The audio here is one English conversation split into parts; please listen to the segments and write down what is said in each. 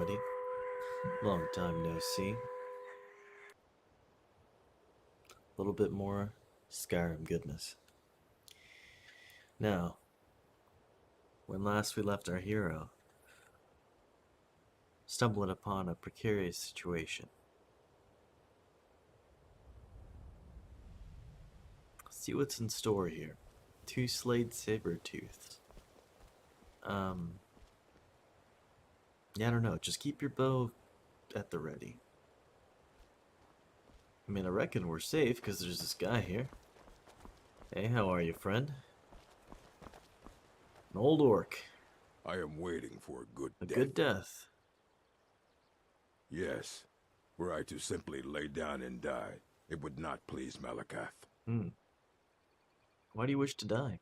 everybody. Long time no see. A little bit more Skyrim goodness. Now, when last we left our hero, stumbling upon a precarious situation. Let's see what's in store here. 2 slayed saber-tooths. Yeah, I don't know. Just keep your bow at the ready. I mean, I reckon we're safe because there's this guy here. Hey, how are you, friend? An old orc. I am waiting for a good A death. good death. Yes. Were I to simply lay down and die, it would not please Malakath. Why do you wish to die?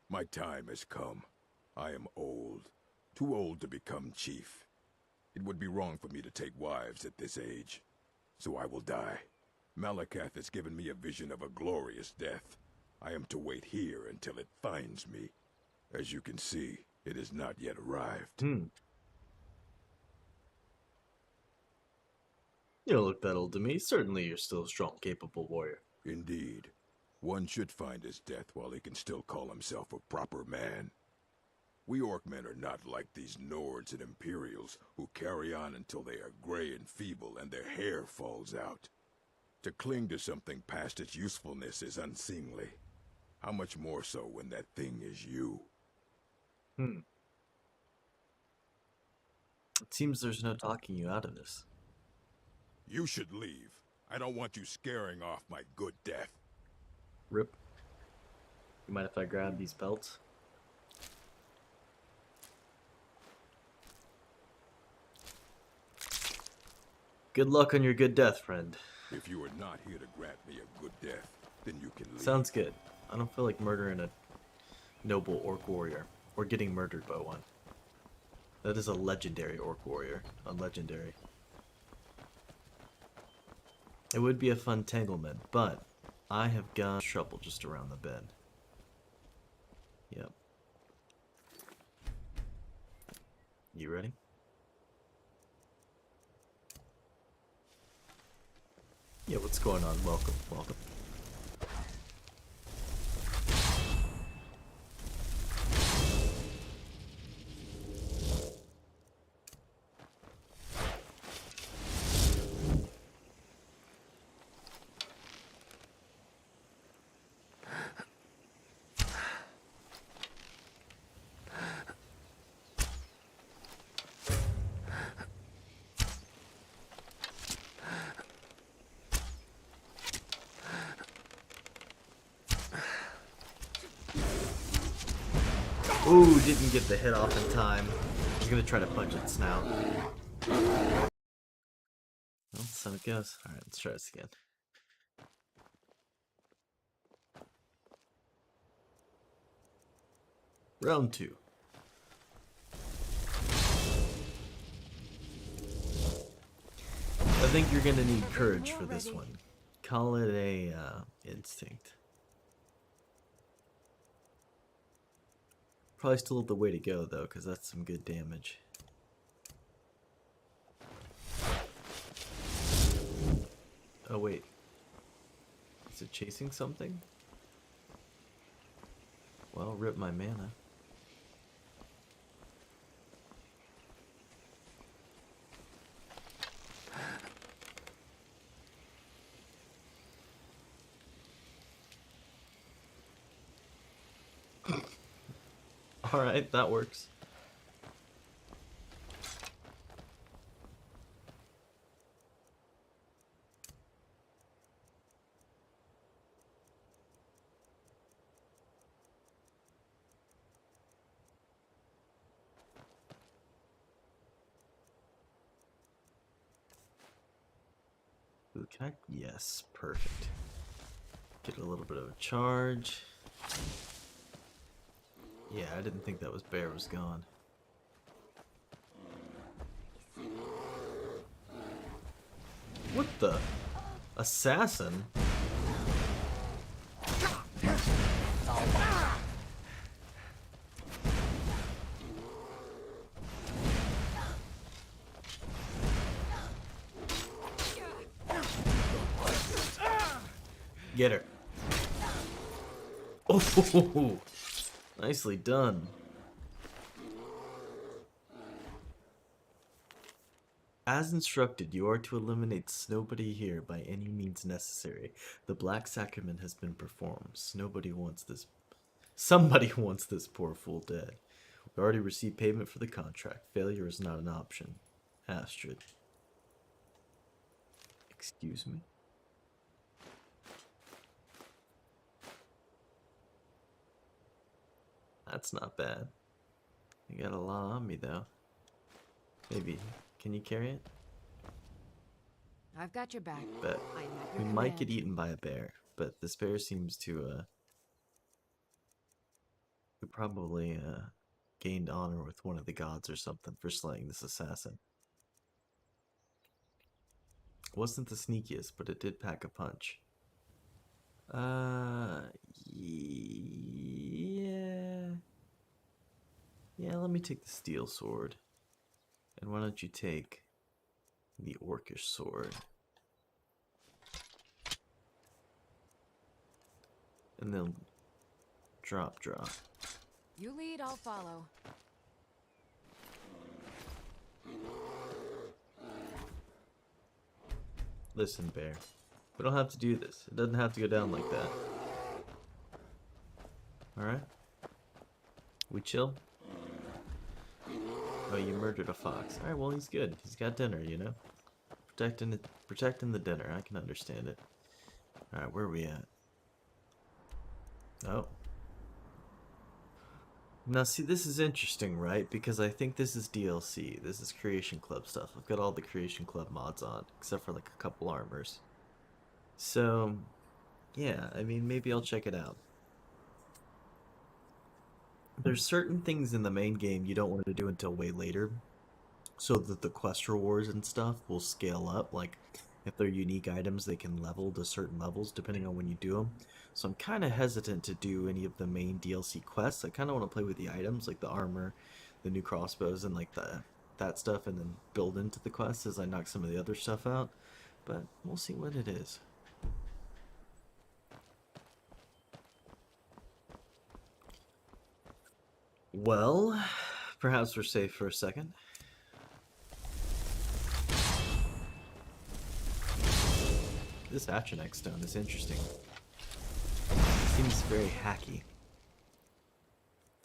My time has come. I am old. Too old to become chief. It would be wrong for me to take wives at this age. So I will die. Malakath has given me a vision of a glorious death. I am to wait here until it finds me. As you can see, it has not yet arrived. You don't look that old to me. Certainly you're still a strong, capable warrior. Indeed. One should find his death while he can still call himself a proper man. We Orcmen are not like these Nords and Imperials who carry on until they are gray and feeble and their hair falls out. To cling to something past its usefulness is unseemly. How much more so when that thing is you? It seems there's no talking you out of this. You should leave. I don't want you scaring off my good death. Rip. You mind if I grab these belts? Good luck on your good death, friend. If you are not here to grant me a good death, then you can leave. Sounds good. I don't feel like murdering a noble orc warrior, or getting murdered by one. That is a legendary orc warrior, unlegendary. It would be a fun tanglement, but I have got trouble just around the bend. Yep. You ready? Yeah, what's going on? Welcome, welcome. Ooh, didn't get the hit off in time. I was gonna try to punch its snout. Well, so it goes. Alright, let's try this again. Round 2. I think you're gonna need courage for this one. Call it a instinct. Probably still the way to go though, because that's some good damage. Oh wait, is it chasing something? Well, rip my mana. Alright, that works. Ooh, can I? Yes, perfect. Get a little bit of a charge. Yeah, I didn't think that bear was gone. What the? Assassin? Get her. Oh, nicely done. As instructed, you are to eliminate Snowbody here by any means necessary. The Black Sacrament has been performed. Somebody wants this poor fool dead. We already received payment for the contract. Failure is not an option. Astrid. Excuse me? That's not bad. You got a lot on me, though. Maybe. Can you carry it? I've got your back. Bet. We might get eaten by a bear, but this bear seems to, who probably, gained honor with one of the gods or something for slaying this assassin. Wasn't the sneakiest, but it did pack a punch. Yeah. Yeah, let me take the steel sword. And why don't you take the orcish sword? And then drop. You lead, I'll follow. Listen, bear. We don't have to do this. It doesn't have to go down like that. Alright? We chill? Oh, you murdered a fox. Alright, well, he's good. He's got dinner, you know? Protecting the dinner. I can understand it. Alright, where are we at? Oh. Now, see, this is interesting, right? Because I think this is DLC. This is Creation Club stuff. I've got all the Creation Club mods on, except for, like, a couple armors. So, yeah, I mean, maybe I'll check it out. There's certain things in the main game you don't want to do until way later, so that the quest rewards and stuff will scale up. Like, if they're unique items, they can level to certain levels depending on when you do them. So I'm kind of hesitant to do any of the main DLC quests. I kind of want to play with the items, like the armor, the new crossbows, and like that stuff, and then build into the quests as I knock some of the other stuff out. But we'll see what it is. Well, perhaps we're safe for a second. This Atronach stone is interesting. It seems very hacky.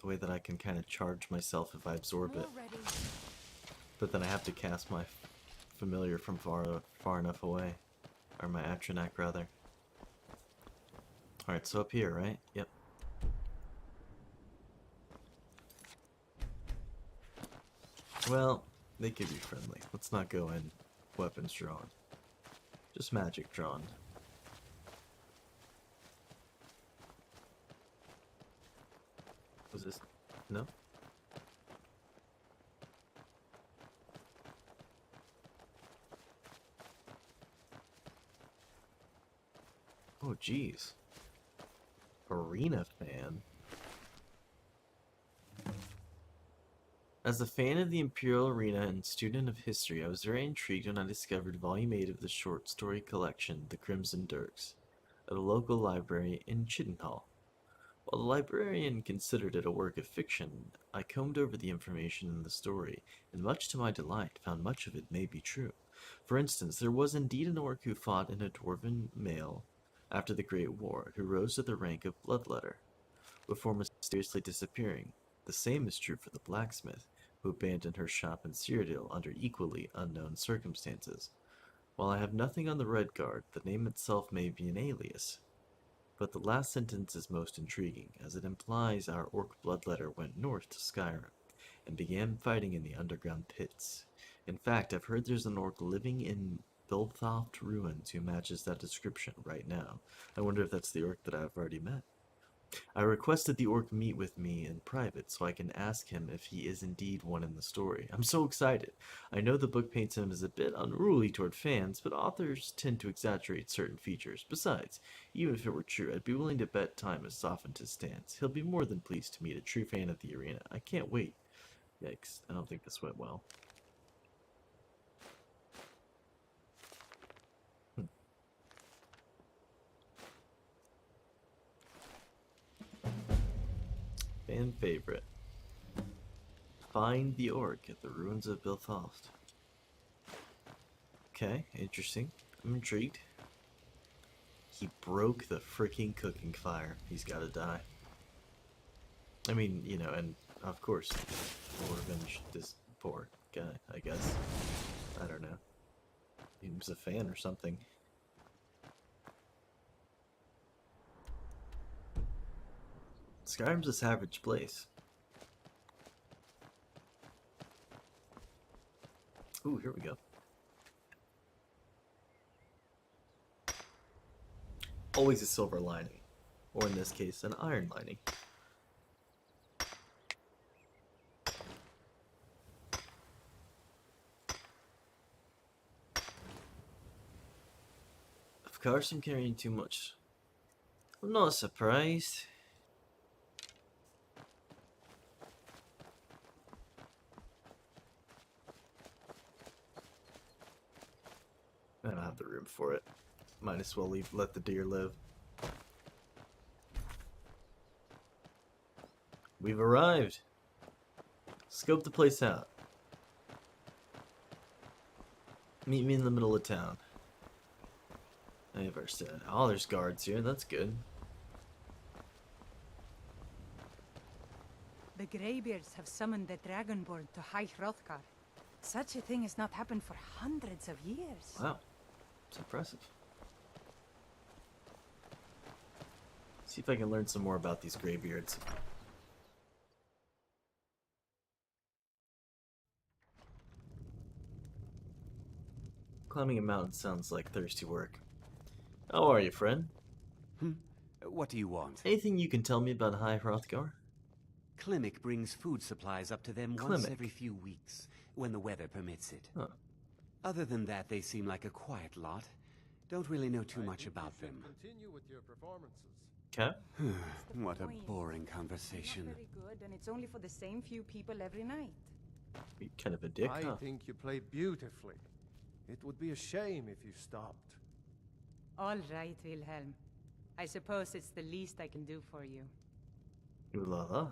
The way that I can kind of charge myself if I absorb it. But then I have to cast my familiar from far enough away. Or my Atronach, rather. Alright, so up here, right? Yep. Well, they could be friendly. Let's not go in weapons drawn. Just magic drawn. Was this... no? Oh, jeez. Arena fan? As a fan of the Imperial Arena and student of history, I was very intrigued when I discovered Volume 8 of the short story collection, The Crimson Dirks, at a local library in Chittenhall. While the librarian considered it a work of fiction, I combed over the information in the story, and much to my delight, found much of it may be true. For instance, there was indeed an orc who fought in a dwarven mail after the Great War, who rose to the rank of bloodletter, before mysteriously disappearing. The same is true for the blacksmith, who abandoned her shop in Cyrodiil under equally unknown circumstances. While I have nothing on the Red Guard, the name itself may be an alias. But the last sentence is most intriguing, as it implies our orc bloodletter went north to Skyrim, and began fighting in the underground pits. In fact, I've heard there's an orc living in Bilthoft ruins who matches that description right now. I wonder if that's the orc that I've already met. I requested the orc meet with me in private so I can ask him if he is indeed one in the story. I'm so excited. I know the book paints him as a bit unruly toward fans, but authors tend to exaggerate certain features. Besides, even if it were true, I'd be willing to bet time has softened his stance. He'll be more than pleased to meet a true fan of the arena. I can't wait. Yikes, I don't think this went well. Fan favorite. Find the orc at the ruins of Bilthoft. Okay, interesting. I'm intrigued. He broke the freaking cooking fire. He's gotta die. I mean, you know, and of course, we'll revenge this poor guy, I guess. I don't know. He was a fan or something. Skyrim's a savage place. Ooh, here we go. Always a silver lining. Or in this case, an iron lining. Of course I'm carrying too much. I'm not surprised. I don't have the room for it. Might as well let the deer live. We've arrived. Scope the place out. Meet me in the middle of town. I never said. Oh, there's guards here. That's good. The Greybeards have summoned the Dragonborn to High Hrothgar. Such a thing has not happened for hundreds of years. Wow. It's impressive. See if I can learn some more about these Greybeards. Climbing a mountain sounds like thirsty work. How are you, friend? What do you want? Anything you can tell me about High Hrothgar? Klimek brings food supplies up to them once Klimek. every few weeks, when the weather permits it. Huh. Other than that, they seem like a quiet lot. Don't really know too much about them. Continue with your performances. Okay. What a point? boring Not conversation. very good, and it's only for the same few people every night. You're kind of a dick, I huh? think you play beautifully. It would be a shame if you stopped. All right, Wilhelm. I suppose it's the least I can do for you. Ooh la la.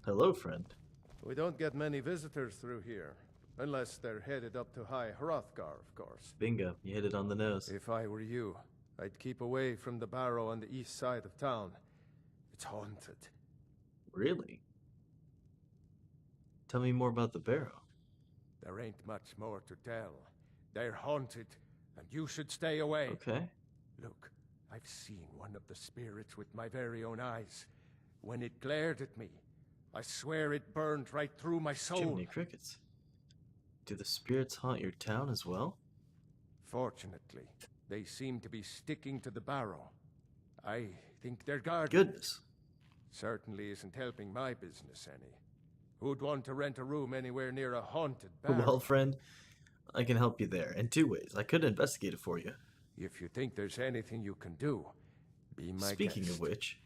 Hello, friend. We don't get many visitors through here. Unless they're headed up to High Hrothgar, of course. Bingo. You hit it on the nose. If I were you, I'd keep away from the barrow on the east side of town. It's haunted. Really? Tell me more about the barrow. There ain't much more to tell. They're haunted, and you should stay away. Okay. Look, I've seen one of the spirits with my very own eyes. When it glared at me, I swear it burned right through my soul. Jiminy crickets. Do the spirits haunt your town as well? Fortunately, they seem to be sticking to the barrow. I think they're guarded. Goodness. Certainly isn't helping my business any. Who'd want to rent a room anywhere near a haunted barrow? Well, friend, I can help you there in two ways. I could investigate it for you. If you think there's anything you can do, be my Speaking guest. of which,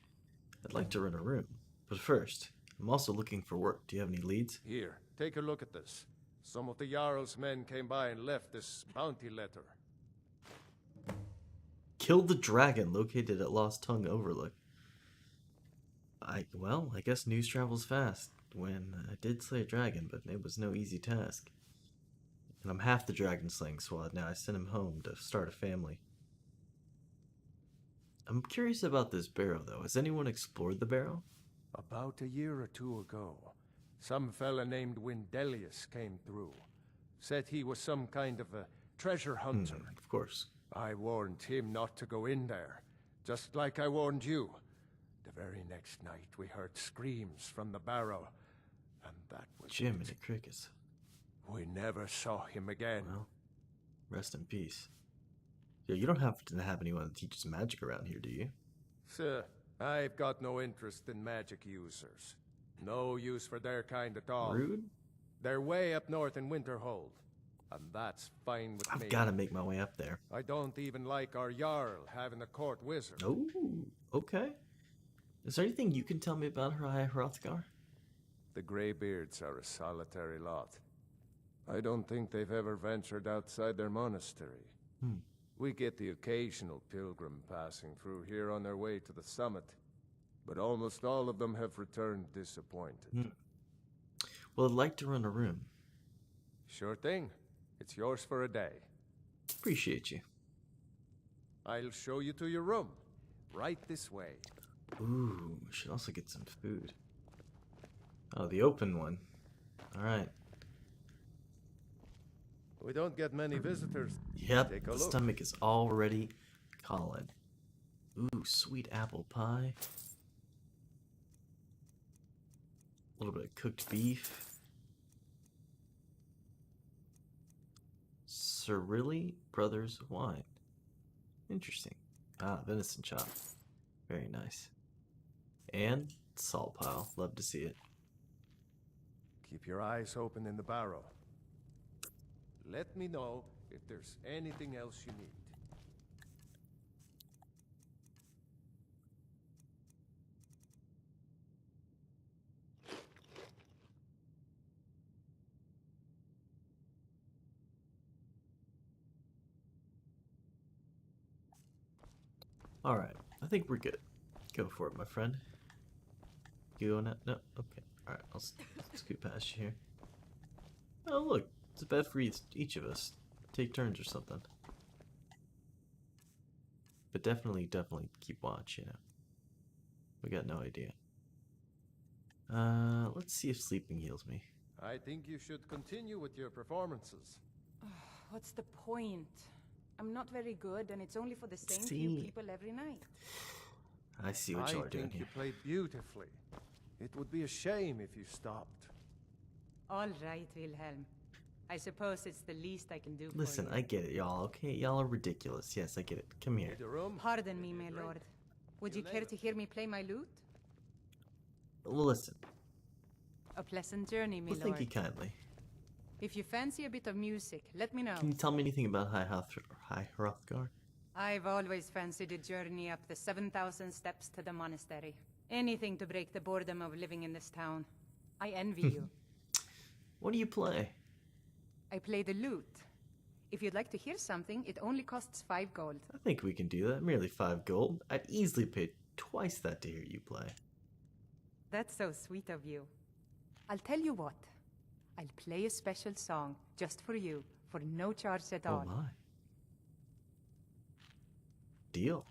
I'd like to rent a room. But first, I'm also looking for work. Do you have any leads? Here, take a look at this. Some of the Jarl's men came by and left this bounty letter. Kill the dragon located at Lost Tongue Overlook. Well, I guess news travels fast. When I did slay a dragon, but it was no easy task. And I'm half the dragon slaying squad now. I sent him home to start a family. I'm curious about this barrow, though. Has anyone explored the barrow? About a year or two ago, some fella named Windelius came through. Said he was some kind of a treasure hunter. Of course. I warned him not to go in there, just like I warned you. The very next night, we heard screams from the barrow, and that was Jiminy it. crickets. We never saw him again. Well, rest in peace. Yeah, you don't have to have anyone that teaches magic around here, do you? Sir, I've got no interest in magic users. No use for their kind at all. Rude? They're way up north in Winterhold, and that's fine with me. I've got to make my way up there. I don't even like our Jarl having a court wizard. Oh, okay. Is there anything you can tell me about her High Hrothgar? The Greybeards are a solitary lot. I don't think they've ever ventured outside their monastery. We get the occasional pilgrim passing through here on their way to the summit. but almost all of them have returned disappointed. Well, I'd like to run a room. Sure thing. It's yours for a day. Appreciate you. I'll show you to your room. Right this way. Ooh, we should also get some food. Oh, the open one. Alright. We don't get many visitors. Yep, Take a the look. stomach is already calling. Ooh, sweet apple pie. A little bit of cooked beef. Cirilli Brothers wine. Interesting. Ah, venison chop. Very nice. And salt pile. Love to see it. Keep your eyes open in the barrow. Let me know if there's anything else you need. Alright, I think we're good. Go for it, my friend. You going out? No? Okay. Alright, I'll scoot past you here. Oh, look. It's a bed for each of us. Take turns or something. But definitely keep watch, you know. We got no idea. Let's see if sleeping heals me. I think you should continue with your performances. What's the point? I'm not very good, and it's only for the same few See. people every night. I see what y'all are doing think here. you played beautifully. It would be a shame if you stopped. All right, Wilhelm. I suppose it's the least I can do Listen, for you. I get it, y'all, okay? Y'all are ridiculous. Yes, I get it. Come here. Need a room? Pardon me, my lord. Would you care to hear me play my lute? Well, listen. A pleasant journey, my Well, lord. thank you kindly. If you fancy a bit of music, let me know. Can you tell me anything about High Hrothgar? I've always fancied a journey up the 7,000 steps to the monastery. Anything to break the boredom of living in this town. I envy you. What do you play? I play the lute. If you'd like to hear something, it only costs 5 gold. I think we can do that. Merely 5 gold. I'd easily pay twice that to hear you play. That's so sweet of you. I'll tell you what. I'll play a special song just for you, for no charge at Oh all. my. Deal.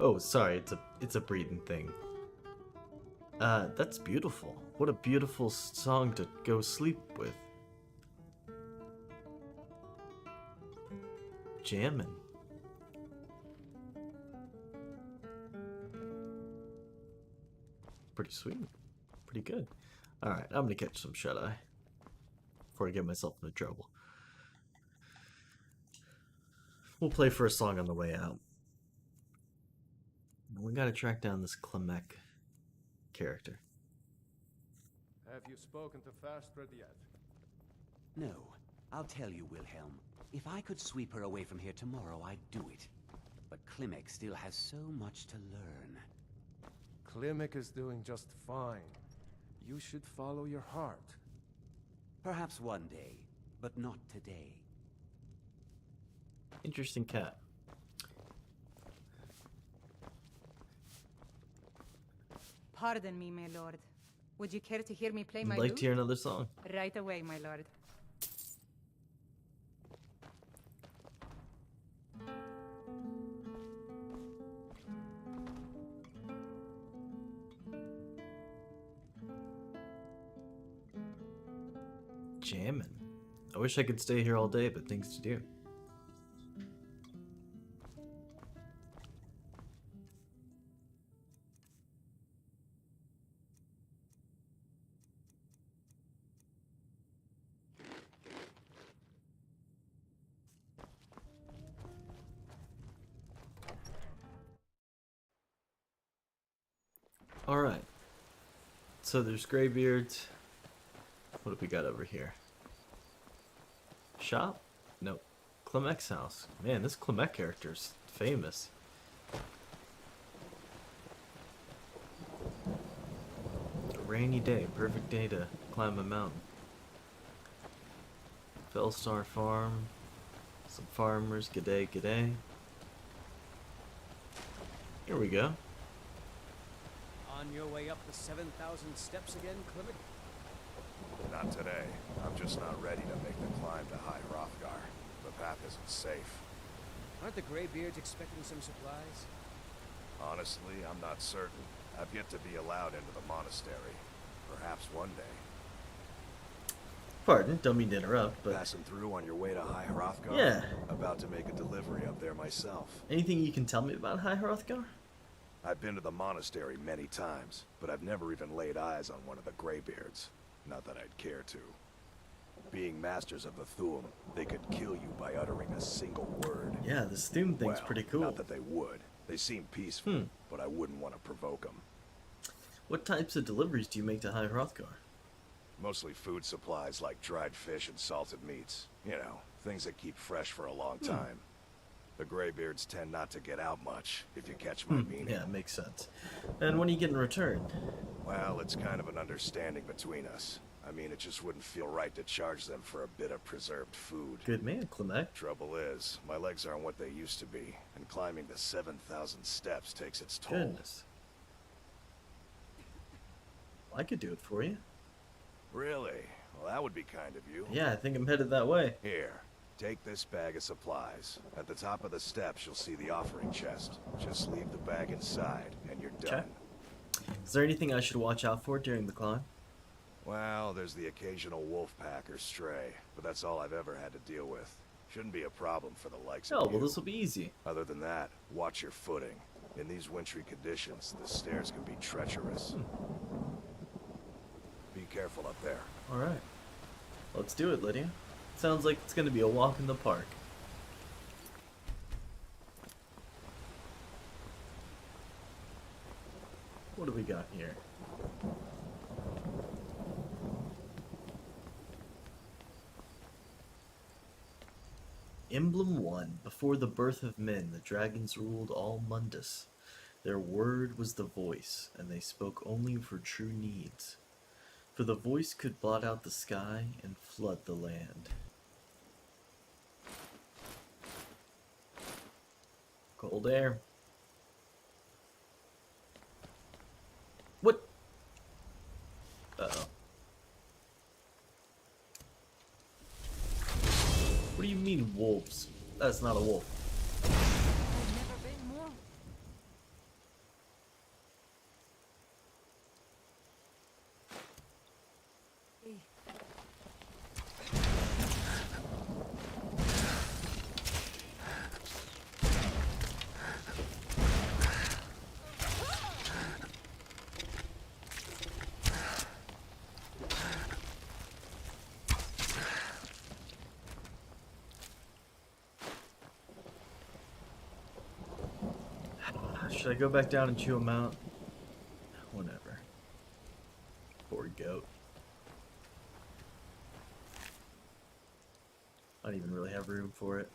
Oh, sorry, it's a breathing thing. That's beautiful. What a beautiful song to go sleep with. Jammin'. Pretty sweet. Pretty good. Alright, I'm gonna catch some shut-eye before I get myself into trouble. We'll play for a song on the way out. We gotta track down this Clemec character. Have you spoken to Fastred yet? No. I'll tell you, Wilhelm. If I could sweep her away from here tomorrow, I'd do it. But Klimek still has so much to learn. Klimek is doing just fine. You should follow your heart. Perhaps one day, but not today. Interesting cat. Pardon me, my lord. Would you care to hear me play I'd my like lute? to hear another song. Right away, my lord. Jammin'. I wish I could stay here all day, but things to do. Alright. So there's graybeards. What have we got over here? Shop? Nope. Clemec's house. Man, this Clemec character's famous. rainy day, perfect day to climb a mountain. Fellstar Farm, some farmers, g'day, g'day. Here we go. On your way up the 7,000 steps again, Clement? Not today. I'm just not ready to make the climb to High Hrothgar. The path isn't safe. Aren't the Greybeards expecting some supplies? Honestly, I'm not certain. I've yet to be allowed into the monastery. Perhaps one day. Pardon, don't mean to interrupt, but Passing through on your way to High Hrothgar? yeah. About to make a delivery up there myself. Anything you can tell me about High Hrothgar? I've been to the monastery many times, but I've never even laid eyes on one of the Greybeards. Not that I'd care to. Being masters of the Thu'um, they could kill you by uttering a single word. Yeah, this Thu'um thing's Well, pretty cool. Not that they would. They seem peaceful, but I wouldn't want to provoke them. What types of deliveries do you make to High Hrothgar? Mostly food supplies like dried fish and salted meats. You know, things that keep fresh for a long time. The Greybeards tend not to get out much, if you catch my meaning. Yeah, makes sense. And what do you get in return? Well, it's kind of an understanding between us. I mean, it just wouldn't feel right to charge them for a bit of preserved food. Good man, Clement. Trouble is, my legs aren't what they used to be, and climbing the 7,000 steps takes its toll. Goodness. I could do it for you. Really? Well, that would be kind of you. Yeah, I think I'm headed that way. Here, take this bag of supplies. At the top of the steps, you'll see the offering chest. Just leave the bag inside, and you're done. Is there anything I should watch out for during the climb? Well, there's the occasional wolf pack or stray, but that's all I've ever had to deal with. Shouldn't be a problem for the likes Oh, of you. well, this will be easy. Other than that, watch your footing. In these wintry conditions, the stairs can be treacherous. Be careful up there. Alright. Let's do it, Lydia. Sounds like it's going to be a walk in the park. What do we got here? Emblem 1. Before the birth of men, the dragons ruled all Mundus. Their word was the voice, and they spoke only for true needs. For the voice could blot out the sky and flood the land. Cold air. What? Uh-oh. What do you mean, wolves? That's not a wolf. I've never been more. Hey. Should I go back down and chew him out? Whatever. Poor goat. I don't even really have room for it.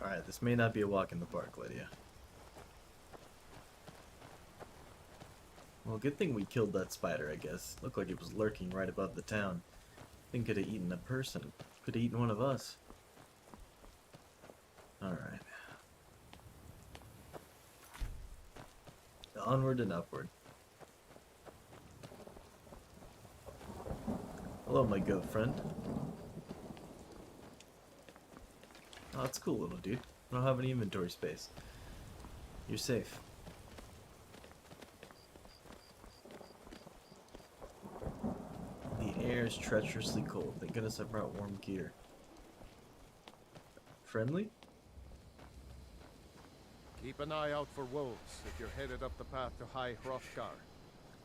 Alright, this may not be a walk in the park, Lydia. Well, good thing we killed that spider, I guess. Looked like it was lurking right above the town. Thing could have eaten a person. Could have eaten one of us. Alright. Onward and upward. Hello, my goat friend. Oh, that's cool, little dude. I don't have any inventory space. You're safe. The air is treacherously cold. Thank goodness I brought warm gear. Friendly? Keep an eye out for wolves if you're headed up the path to High Hrothgar.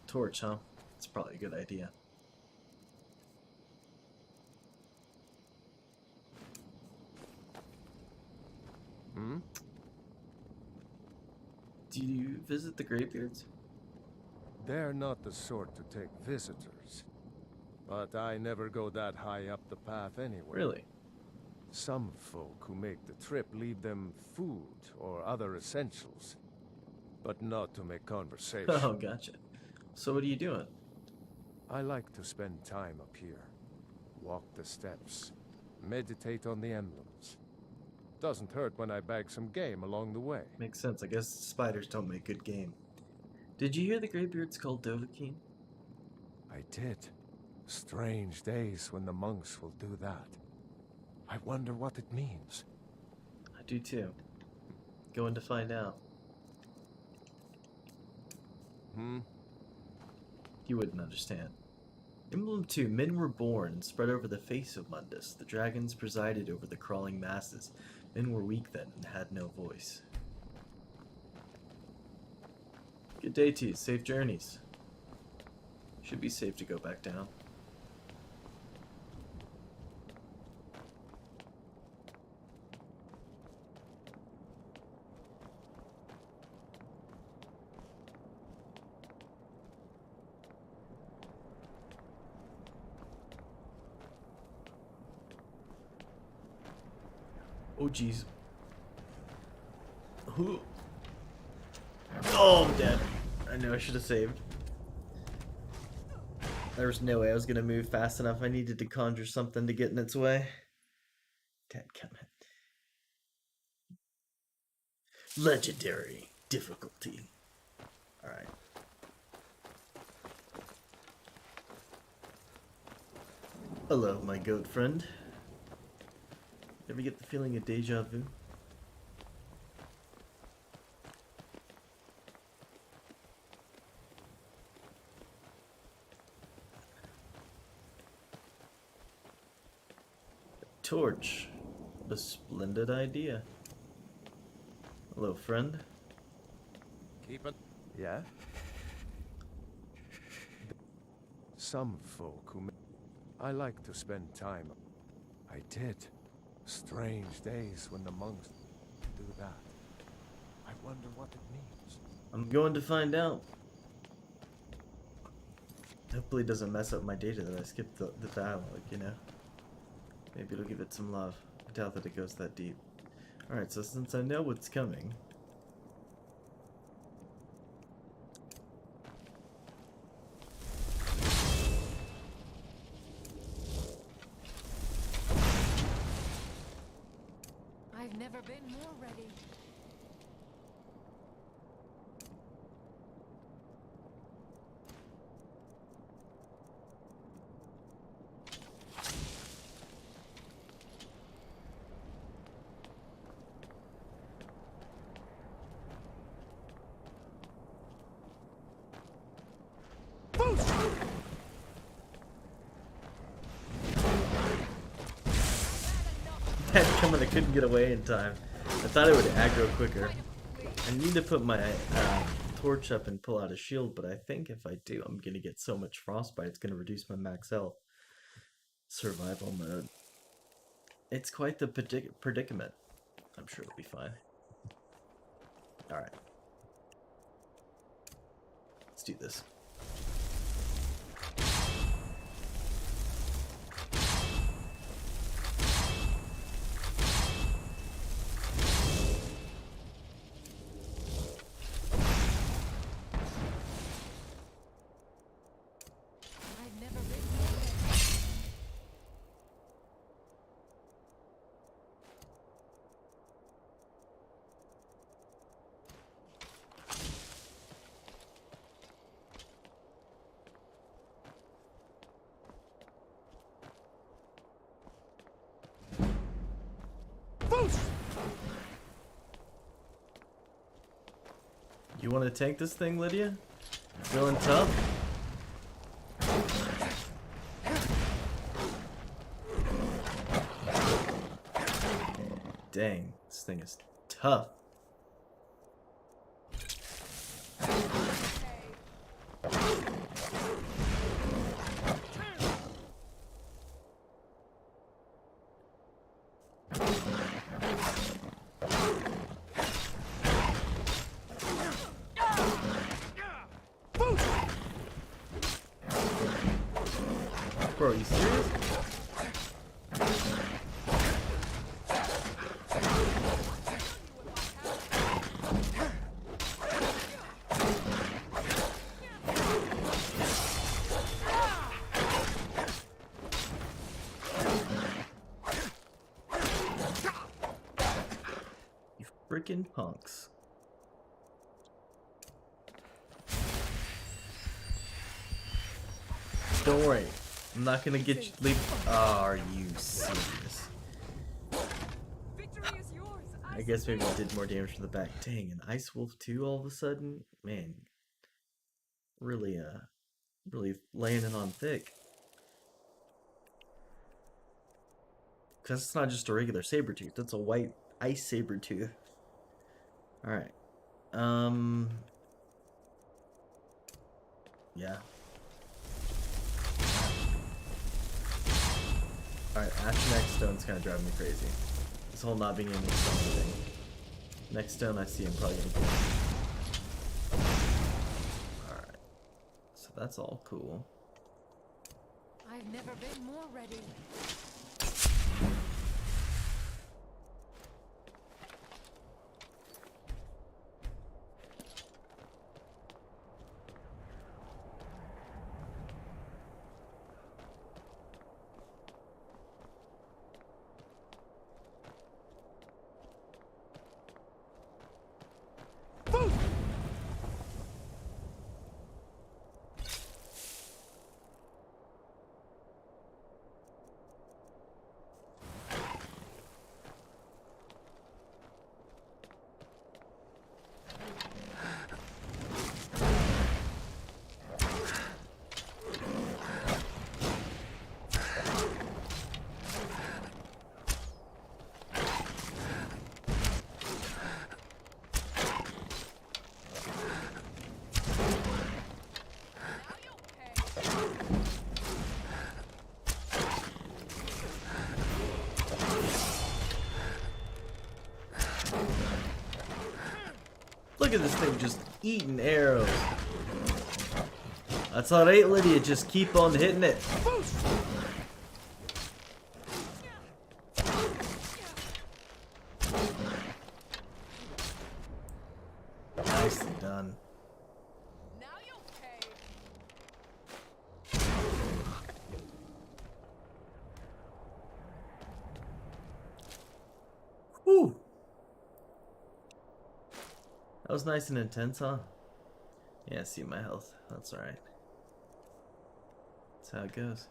Torch, huh? That's probably a good idea. Do you visit the Greybeards? They're not the sort to take visitors. But I never go that high up the path anyway. Really? Some folk who make the trip leave them food or other essentials, but not to make conversation. Oh, gotcha. So what are you doing? I like to spend time up here. Walk the steps, meditate on the emblems. Doesn't hurt when I bag some game along the way. Makes sense. I guess spiders don't make good game. Did you hear the Greybeards called Dovahkiin? I did. Strange days when the monks will do that. I wonder what it means. I do too. Going to find out. You wouldn't understand. Emblem 2. Men were born and spread over the face of Mundus. The dragons presided over the crawling masses. Men were weak then and had no voice. Good day to you. Safe journeys. Should be safe to go back down. Oh jeez. Who? Oh, I'm dead. I know I should have saved. There was no way I was gonna move fast enough. I needed to conjure something to get in its way. Dadgummit. Legendary difficulty. Alright. Hello, my goat friend. Ever get the feeling of deja vu? Torch. A splendid idea. Hello, friend. Keep it. Yeah? Some folk who... I like to spend time... I did. Strange days when the monks do that. I wonder what it means. I'm going to find out. Hopefully it doesn't mess up my data that I skipped the dialogue, you know? Maybe it'll give it some love. I doubt that it goes that deep. Alright, so since I know what's coming... I've never been more ready. Coming, I couldn't get away in time. I thought it would aggro quicker. I need to put my torch up and pull out a shield, but I think if I do, I'm gonna get so much frostbite, it's gonna reduce my max health. Survival mode. It's quite the predicament. I'm sure it'll be fine. Alright. Let's do this. I've never been more ready. You want to tank this thing, Lydia? Feeling tough? Dang, this thing is tough. Bro, are you serious? Frickin' punks. Don't worry. I'm not gonna get you leave. Oh, are you serious? Victory is yours. I guess maybe it did more damage from the back. Dang, an Ice Wolf too all of a sudden? Man. Really, really laying it on thick. Because it's not just a regular saber-tooth, that's a white ice saber-tooth. Alright. Yeah. Alright, after next stone's kind of driving me crazy. This whole not being able to stone thing. Next stone I see I'm probably gonna get. Alright. So that's all cool. I've never been more ready. Look at this thing just eating arrows. That's alright, Lydia. Just keep on hitting it. Nicely done. Now you'll pay. Whew. That was nice and intense, huh? Yeah, see my health. That's alright. That's how it goes.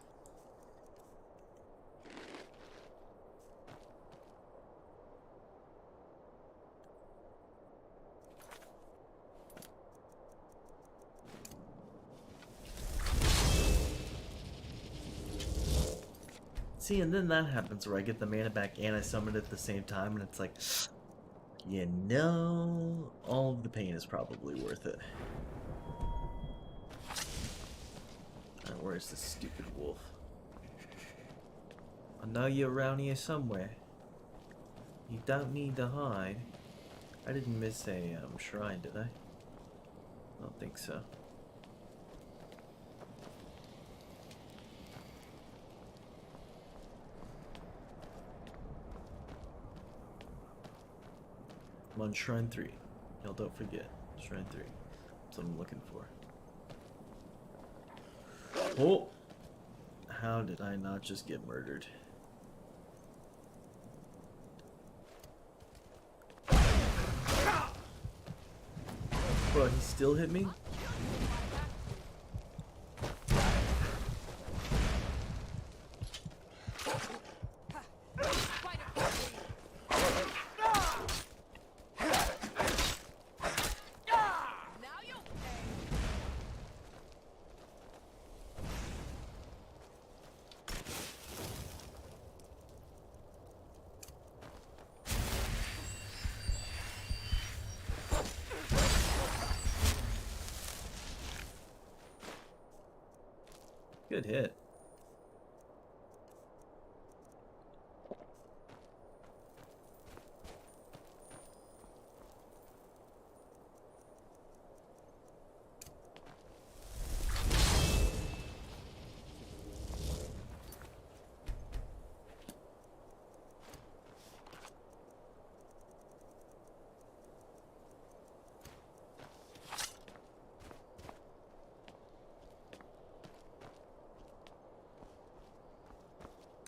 See, and then that happens where I get the mana back and I summon it at the same time, and it's like, you know, all of the pain is probably worth it. Where's this stupid wolf? I know you're around here somewhere. You don't need to hide. I didn't miss a shrine, did I? I don't think so. I'm on Shrine 3. Y'all don't forget. Shrine 3. That's what I'm looking for. Oh! How did I not just get murdered? Bro, he still hit me? Good hit.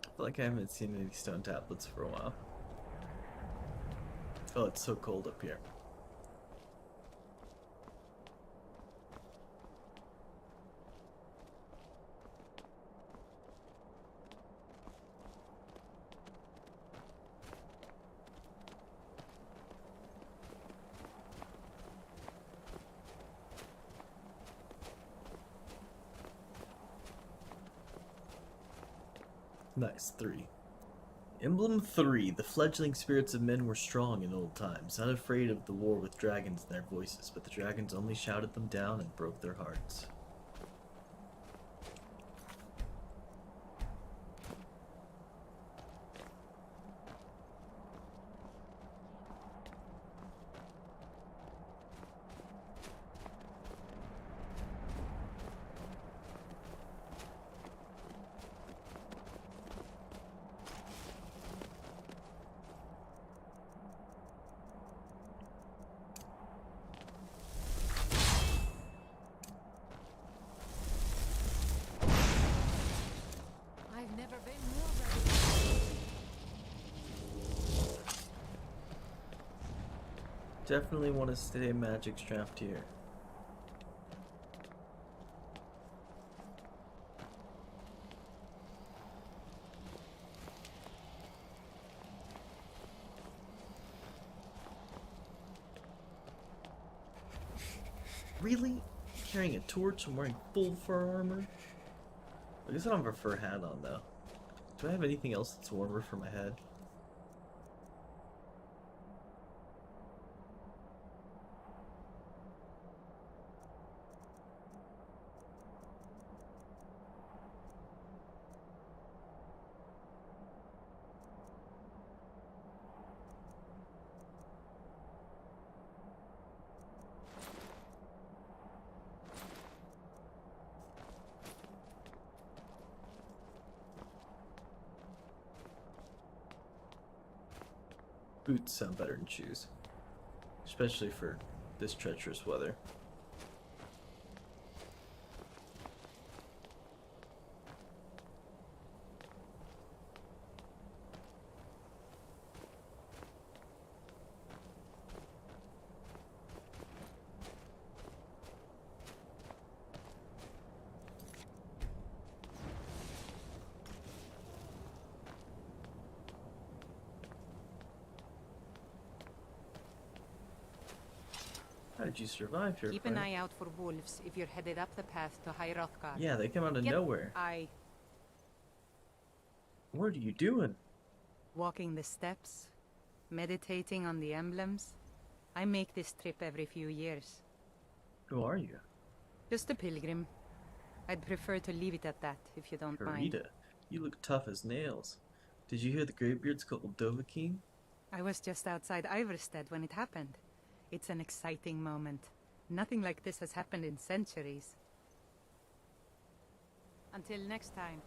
I feel like I haven't seen any stone tablets for a while. Oh, it's so cold up here. Nice, 3. Emblem 3. The fledgling spirits of men were strong in old times, not afraid of the war with dragons in their voices, but the dragons only shouted them down and broke their hearts. I've never been more ready. Definitely want to stay magic strapped here. Really? Carrying a torch and wearing full fur armor? I guess I don't have a fur hat on though. Do I have anything else that's warmer for my head? Boots sound better than shoes, especially for this treacherous weather. How did you survive here, Keep friend? an eye out for wolves if you're headed up the path to High Hrothgar. Yeah, they come out of Yep, nowhere. What are you doing? Walking the steps, meditating on the emblems. I make this trip every few years. Who are you? Just a pilgrim. I'd prefer to leave it at that, if you don't mind. Karita. You look tough as nails. Did you hear the Greybeards called Dovahkiin? I was just outside Iverstead when it happened. It's an exciting moment. Nothing like this has happened in centuries. Until next time.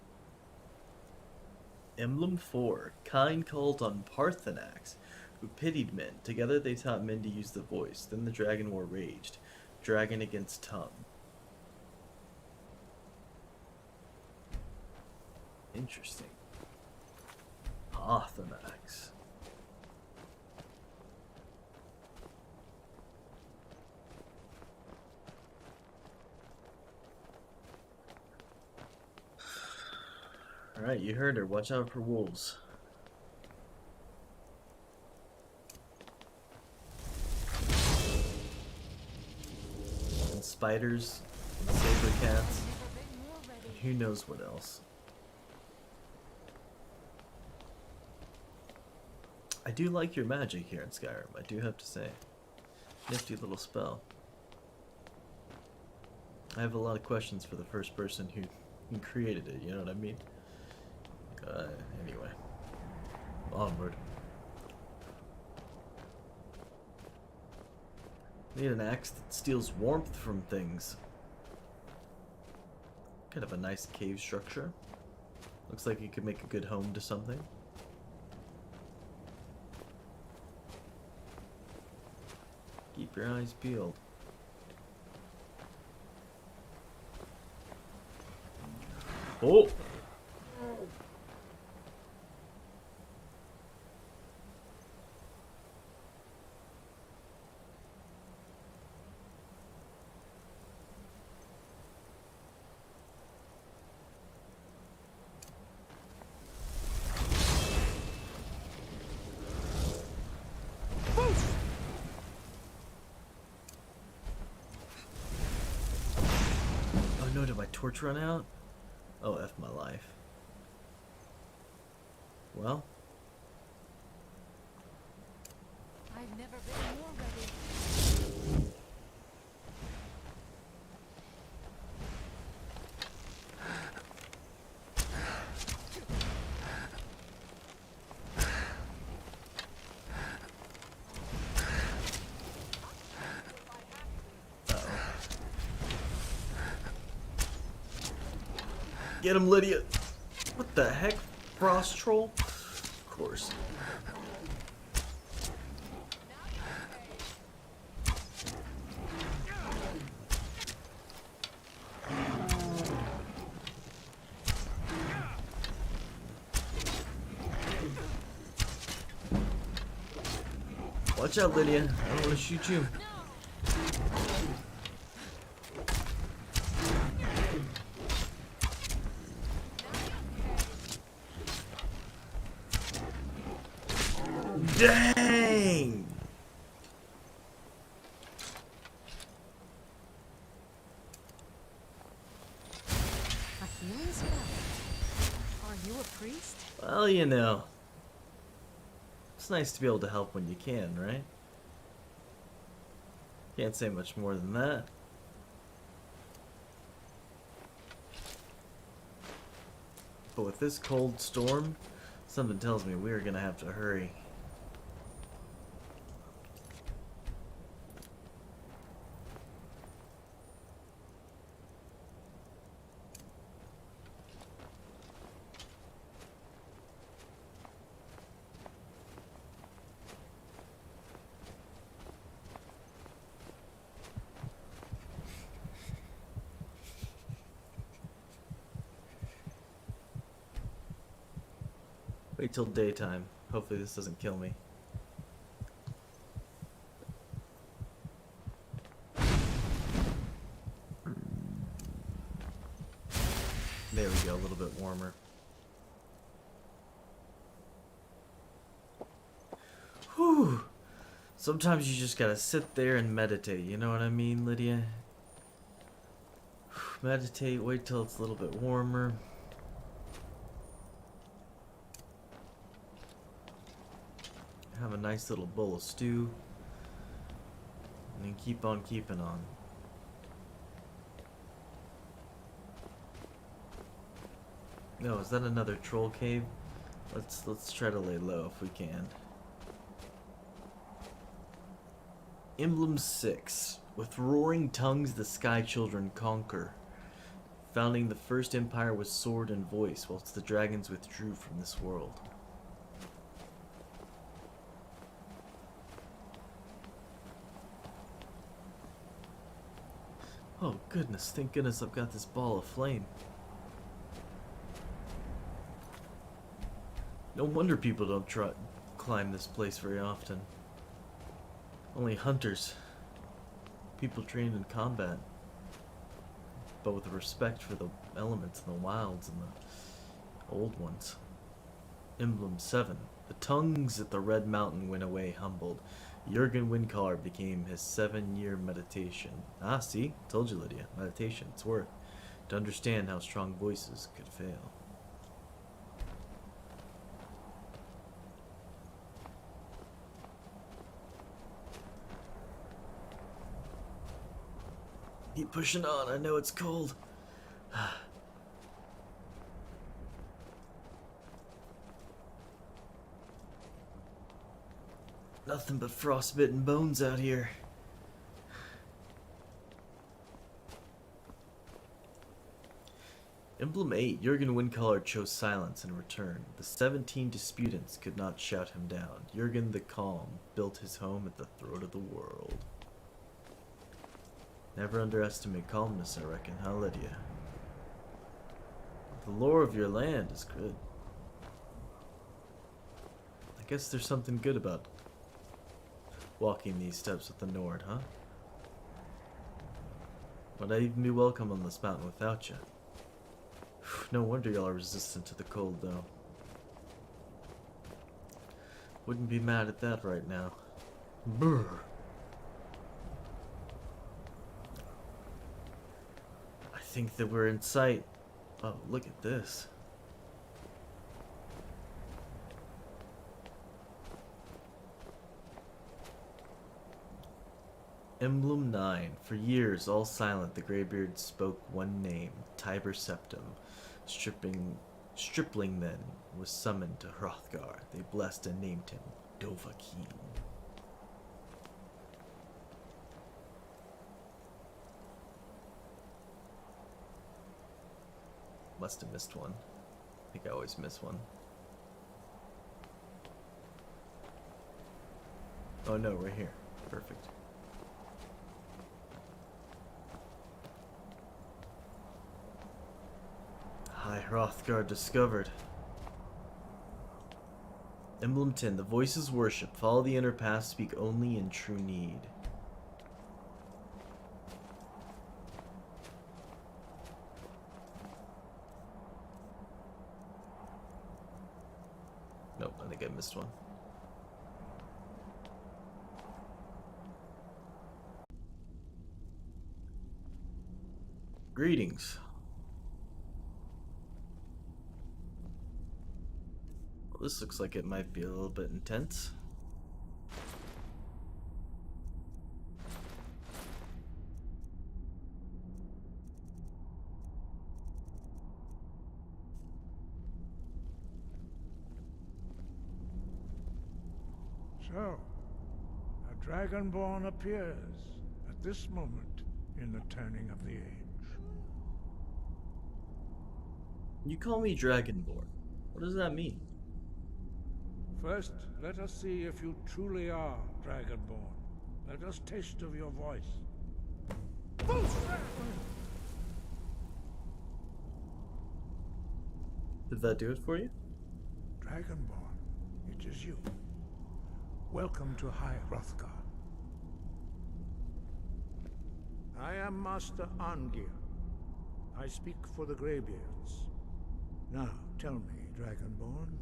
Emblem 4. Kine called on Parthenax, who pitied men. Together they taught men to use the voice. Then the dragon war raged. Dragon against tongue. Interesting. Parthenax. Alright, you heard her. Watch out for wolves. And spiders, and saber cats, and who knows what else. I do like your magic here in Skyrim, I do have to say. Nifty little spell. I have a lot of questions for the first person who created it, you know what I mean? Anyway. Onward. Need an axe that steals warmth from things. Kind of a nice cave structure. Looks like you could make a good home to something. Keep your eyes peeled. Oh! did my torch run out? Oh, F my life. Well. I've never been more ready. Get him, Lydia! What the heck? Frost troll? Of course. Watch out, Lydia. I don't want to shoot you. Dang! A healing spell? Are you a priest? Well, you know. It's nice to be able to help when you can, right? Can't say much more than that. But with this cold storm, something tells me we're gonna have to hurry. Wait till daytime. Hopefully this doesn't kill me. There we go, a little bit warmer. Whew. Sometimes you just gotta sit there and meditate, you know what I mean, Lydia? Meditate, wait till it's a little bit warmer. Have a nice little bowl of stew. And then keep on keeping on. No, is that another troll cave? Let's try to lay low if we can. Emblem 6. With roaring tongues the Sky Children conquer. Founding the first empire with sword and voice, whilst the dragons withdrew from this world. Oh goodness, thank goodness I've got this ball of flame. No wonder people don't climb this place very often. Only hunters. People trained in combat. But with respect for the elements and the wilds and the old ones. Emblem 7. The tongues at the Red Mountain went away humbled. Jurgen Windcaller became his 7-year meditation. Ah, see? Told you, Lydia. Meditation. It's worth. To understand how strong voices could fail. Keep pushing on. I know it's cold. Nothing but frostbitten bones out here. Emblem 8. Jurgen Windcaller chose silence in return. The 17 disputants could not shout him down. Jurgen the Calm built his home at the throat of the world. Never underestimate calmness, I reckon, huh, Lydia? The lore of your land is good. I guess there's something good about walking these steps with the Nord, huh? Would I even be welcome on this mountain without you? No wonder y'all are resistant to the cold, though. Wouldn't be mad at that right now. Brr. I think that we're in sight. Oh, look at this. Emblem 9. For years, all silent, the Greybeards spoke one name, Tiber Septim. Stripling then was summoned to Hrothgar. They blessed and named him Dovahkiin. Must have missed one. I think I always miss one. Oh no, right here. Perfect. High Hrothgar discovered. Emblem 10. The voices worship. Follow the inner path. Speak only in true need. Nope, I think I missed one. Greetings. Well, this looks like it might be a little bit intense. So, a Dragonborn appears at this moment in the turning of the age. You call me Dragonborn. What does that mean? First, let us see if you truly are Dragonborn. Let us taste of your voice. Did that do it for you? Dragonborn, it is you. Welcome to High Hrothgar. I am Master Arngir. I speak for the Greybeards. Now, tell me, Dragonborn,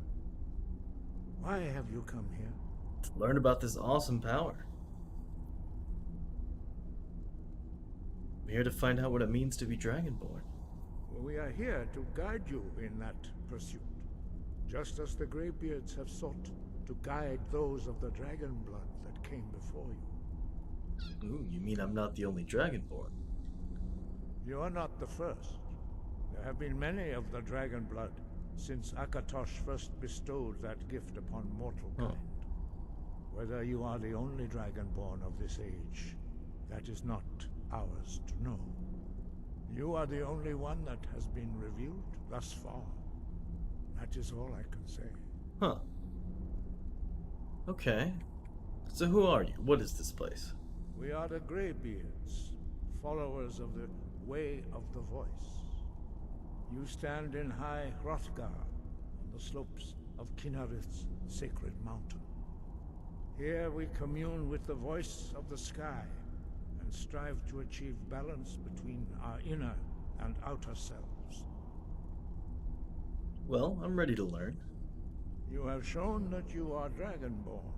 why have you come here? To learn about this awesome power. I'm here to find out what it means to be Dragonborn. We are here to guide you in that pursuit, just as the Greybeards have sought to guide those of the dragon blood that came before you. Ooh, you mean I'm not the only Dragonborn? You are not the first. There have been many of the dragon blood since Akatosh first bestowed that gift upon mortal kind. Whether you are the only Dragonborn of this age, that is not ours to know. You are the only one that has been revealed thus far. That is all I can say. Huh. Okay. So who are you? What is this place? We are the Greybeards, followers of the Way of the Voice. You stand in High Hrothgar, on the slopes of Kinnarith's sacred mountain. Here we commune with the voice of the sky, and strive to achieve balance between our inner and outer selves. Well, I'm ready to learn. You have shown that you are Dragonborn.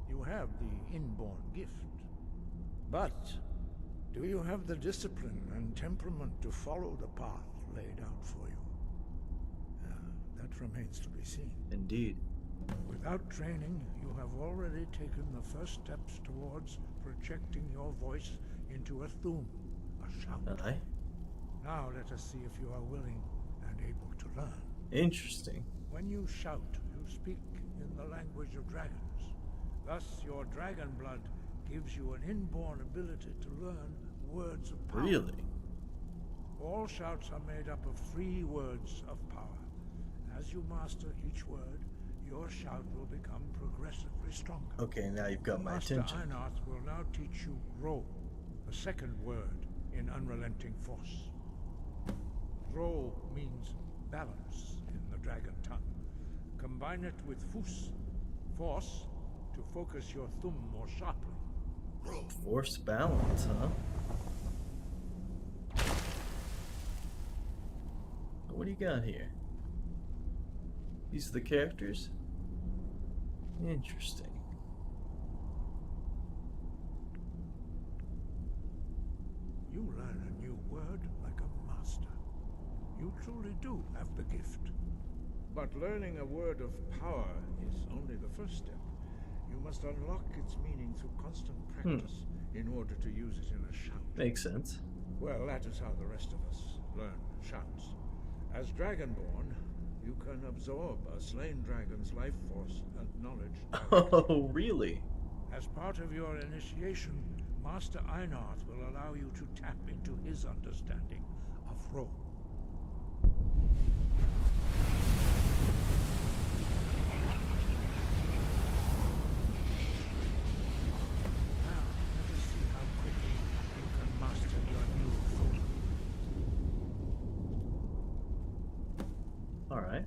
You have the inborn gift. But do you have the discipline and temperament to follow the path laid out for you? That remains to be seen. Indeed. Without training, you have already taken the first steps towards projecting your voice into a thum, a shout. Aye. Now let us see if you are willing and able to learn. Interesting. When you shout, you speak in the language of dragons. Thus, your dragon blood gives you an inborn ability to learn words of power. Really? All shouts are made up of 3 words of power. As you master each word, your shout will become progressively stronger. Okay, now you've got my Master attention. Einarth will now teach you Ro, the second word in unrelenting force. Ro means balance in the dragon tongue. Combine it with Fus, force, to focus your thumb more sharply. Force balance, huh? What do you got here? These are the characters? Interesting. You learn a new word like a master. You truly do have the gift. But learning a word of power is only the first step. You must unlock its meaning through constant practice in order to use it in a shout. Makes sense. Well, that is how the rest of us learn shouts. As Dragonborn, you can absorb a slain dragon's life force and knowledge directly. Oh, really? As part of your initiation, Master Einarth will allow you to tap into his understanding of role. Now, let us see how quickly you can master your new form. Alright.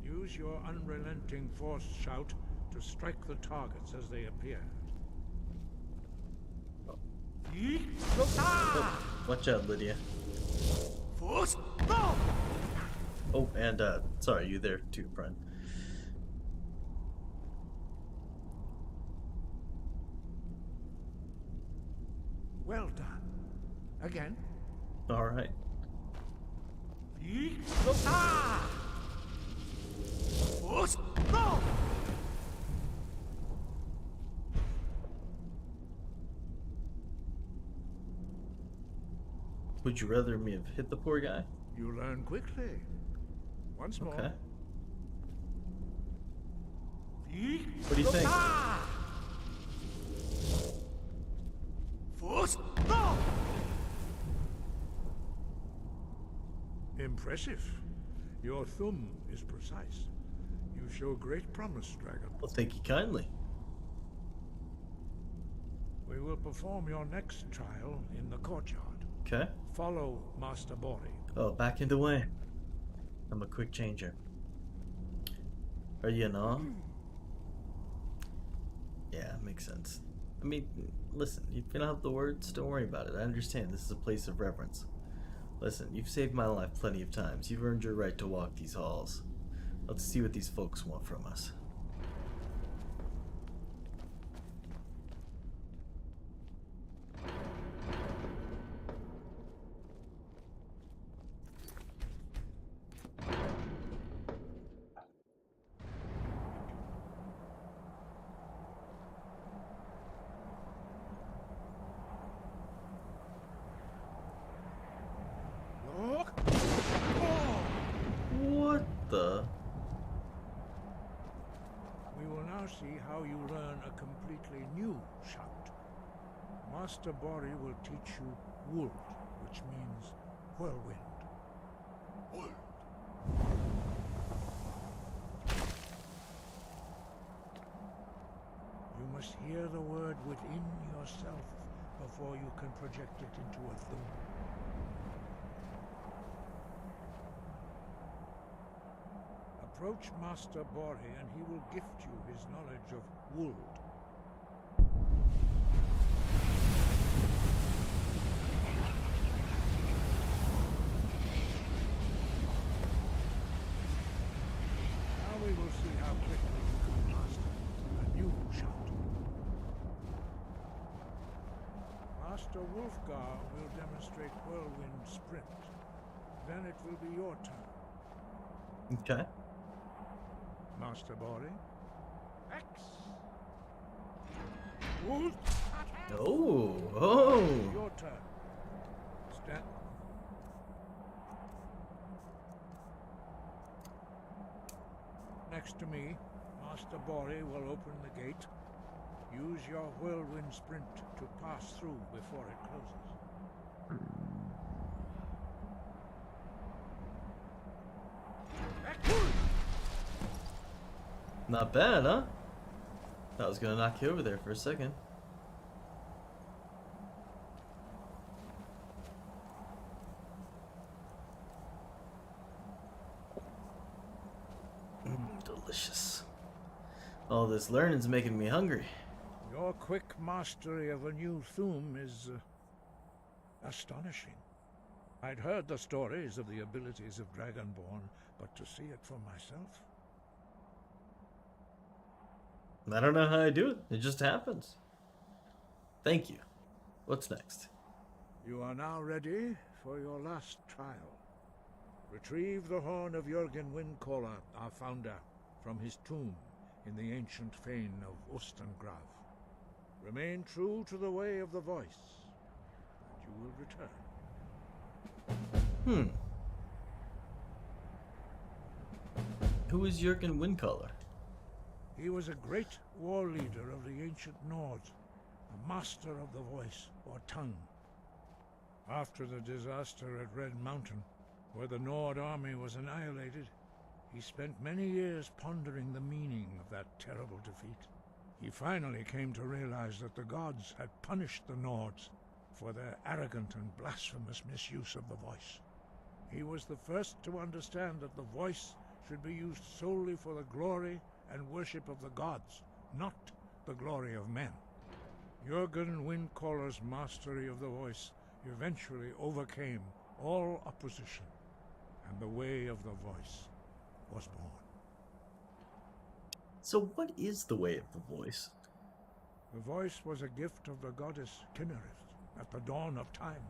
Use your unrelenting force shout to strike the targets as they appear. Oh, watch out, Lydia. Force, go! Oh, and sorry, you there too, friend. Well done. Again. Alright. Force, go! Would you rather me have hit the poor guy? You learn quickly. Once more. Okay. What do you think? Force, go! Impressive. Your thumb is precise. You show great promise, Dragon. Well, thank you kindly. We will perform your next trial in the courtyard. Okay. Follow Master Bori. Oh, back in the way. I'm a quick changer. Are you in awe? Yeah, makes sense. I mean, listen, if you don't have the words, don't worry about it. I understand this is a place of reverence. Listen, you've saved my life plenty of times. You've earned your right to walk these halls. Let's see what these folks want from us. What the? We will now see how you learn a completely new shout. Master Bori will teach you Wold, which means whirlwind. You must hear the word within yourself before you can project it into a thum. Approach Master Bori and he will gift you his knowledge of Wold. Now we will see how quickly you can master a new shout. Master Wolfgar will demonstrate Whirlwind Sprint. Then it will be your turn. Okay. Master Bori. X. Wold. Oh, oh. Your turn. Stand. Next to me, Master Bori will open the gate. Use your whirlwind sprint to pass through before it closes. Not bad, huh? I was gonna knock you over there for a second. Delicious. All this learning's making me hungry. Your quick mastery of a new thum is astonishing. I'd heard the stories of the abilities of Dragonborn, but to see it for myself? I don't know how I do it. It just happens. Thank you. What's next? You are now ready for your last trial. Retrieve the horn of Jürgen Windcaller, our founder, from his tomb in the ancient fane of Ostengrav. Remain true to the way of the voice, and you will return. Who is Jürgen Windcaller? He was a great war leader of the ancient Nords, a master of the voice, or tongue. After the disaster at Red Mountain, where the Nord army was annihilated, he spent many years pondering the meaning of that terrible defeat. He finally came to realize that the gods had punished the Nords for their arrogant and blasphemous misuse of the voice. He was the first to understand that the voice should be used solely for the glory and worship of the gods, not the glory of men. Jürgen Windcaller's mastery of the voice eventually overcame all opposition, and the way of the voice was born. So what is the way of the voice? The voice was a gift of the goddess Kinnereth at the dawn of time.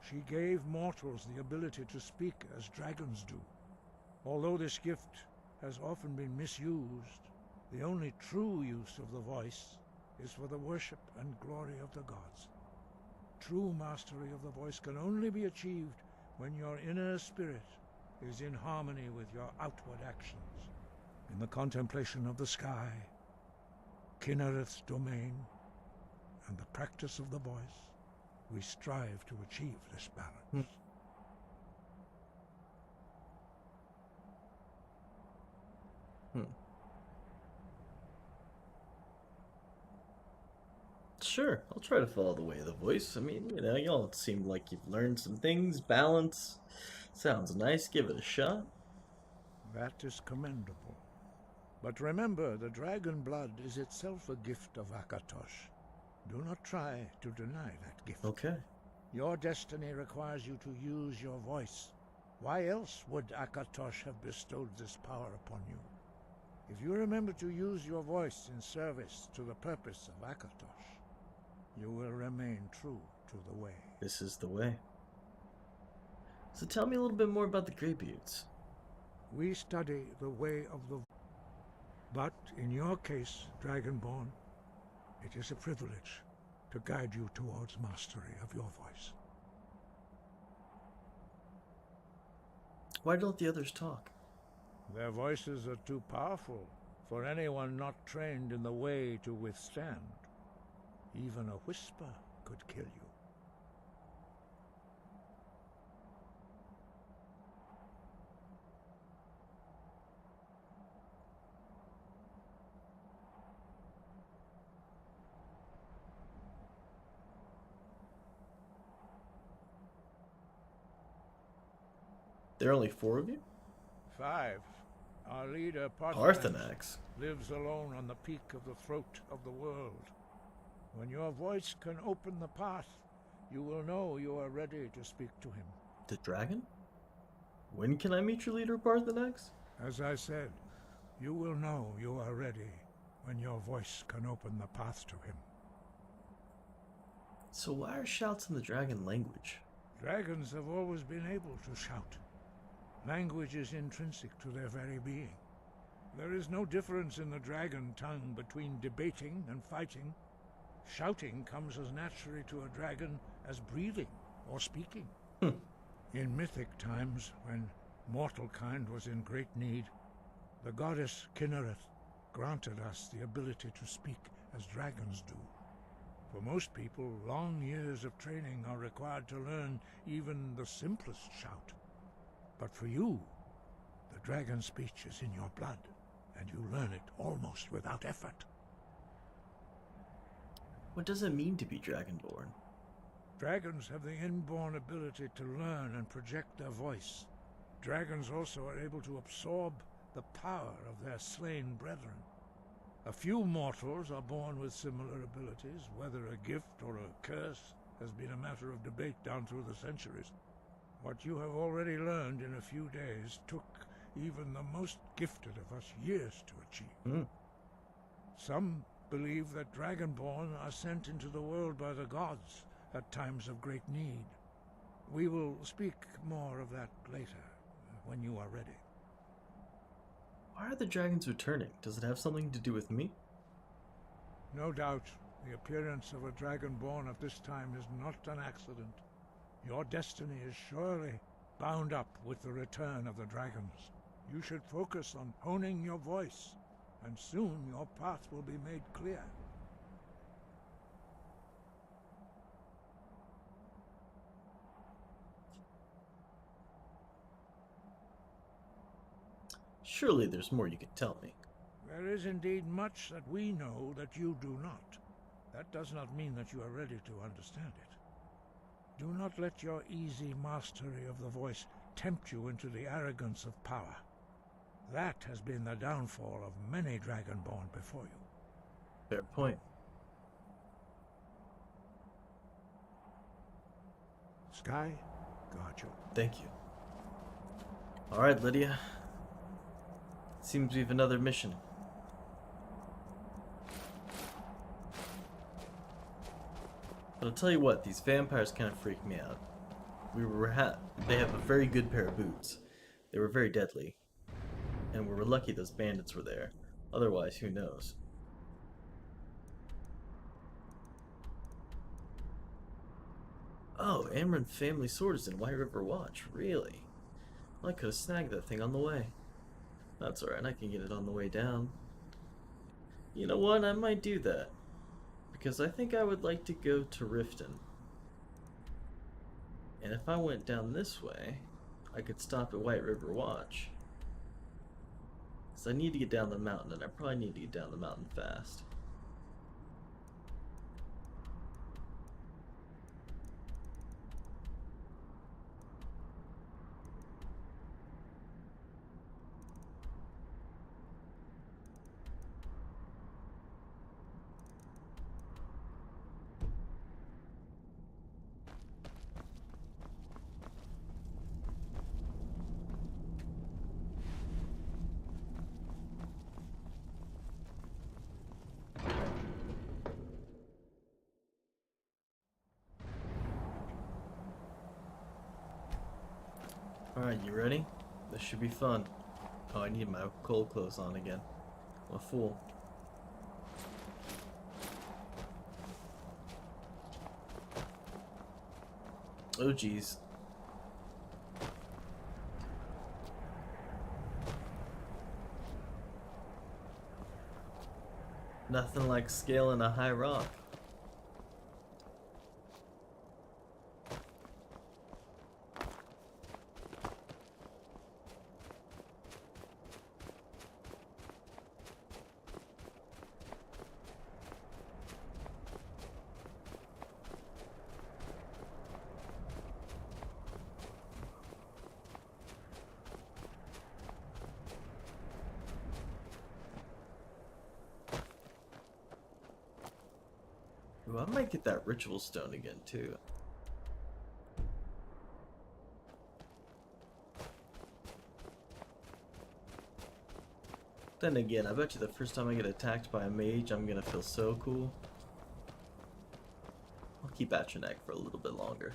She gave mortals the ability to speak as dragons do. Although this gift has often been misused, the only true use of the voice is for the worship and glory of the gods. True mastery of the voice can only be achieved when your inner spirit is in harmony with your outward actions. In the contemplation of the sky, Kinnereth's domain, and the practice of the voice, we strive to achieve this balance. Sure, I'll try to follow the way of the voice. I mean, you all seem like you've learned some things. Balance. Sounds nice. Give it a shot. That is commendable. But remember, the dragon blood is itself a gift of Akatosh. Do not try to deny that gift. Okay. Your destiny requires you to use your voice. Why else would Akatosh have bestowed this power upon you? If you remember to use your voice in service to the purpose of Akatosh, you will remain true to the way. This is the way. So tell me a little bit more about the Greybeards. We study the way of the... But in your case, Dragonborn, it is a privilege to guide you towards mastery of your voice. Why don't the others talk? Their voices are too powerful for anyone not trained in the way to withstand. Even a whisper could kill you. There are only 4 of you? 5. Our leader, Parthenax lives alone on the peak of the throat of the world. When your voice can open the path, you will know you are ready to speak to him. The dragon? When can I meet your leader, Parthenax? As I said, you will know you are ready when your voice can open the path to him. So why are shouts in the dragon language? Dragons have always been able to shout. Language is intrinsic to their very being. There is no difference in the dragon tongue between debating and fighting. Shouting comes as naturally to a dragon as breathing or speaking. In mythic times, when mortal kind was in great need, the goddess Kinnereth granted us the ability to speak as dragons do. For most people, long years of training are required to learn even the simplest shout. But for you, the dragon speech is in your blood, and you learn it almost without effort. What does it mean to be dragonborn? Dragons have the inborn ability to learn and project their voice. Dragons also are able to absorb the power of their slain brethren. A few mortals are born with similar abilities. Whether a gift or a curse has been a matter of debate down through the centuries. What you have already learned in a few days took even the most gifted of us years to achieve. Some believe that Dragonborn are sent into the world by the gods at times of great need. We will speak more of that later. when you are ready. Why are the dragons returning? Does it have something to do with me? No doubt, the appearance of a dragonborn at this time is not an accident. Your destiny is surely bound up with the return of the dragons. You should focus on honing your voice, and soon your path will be made clear. Surely there's more you can tell me. There is indeed much that we know that you do not. That does not mean that you are ready to understand it. Do not let your easy mastery of the voice tempt you into the arrogance of power. That has been the downfall of many Dragonborn before you. Fair point. Sky, guard you. Thank you. Alright, Lydia. Seems we have another mission. But I'll tell you what, these vampires kind of freak me out. They have a very good pair of boots. They were very deadly. And we were lucky those bandits were there. Otherwise, who knows? Oh, Amron family sword is in White River Watch. Really? Well, I could have snagged that thing on the way. That's alright, I can get it on the way down. You know what, I might do that. Because I think I would like to go to Riften. And if I went down this way, I could stop at White River Watch. Because I need to get down the mountain, and I probably need to get down the mountain fast. Alright, you ready? This should be fun. Oh, I need my cold clothes on again. I'm a fool. Oh, geez. Nothing like scaling a high rock. Ooh, I might get that ritual stone again, too. Then again, I bet you the first time I get attacked by a mage, I'm gonna feel so cool. I'll keep at your neck for a little bit longer.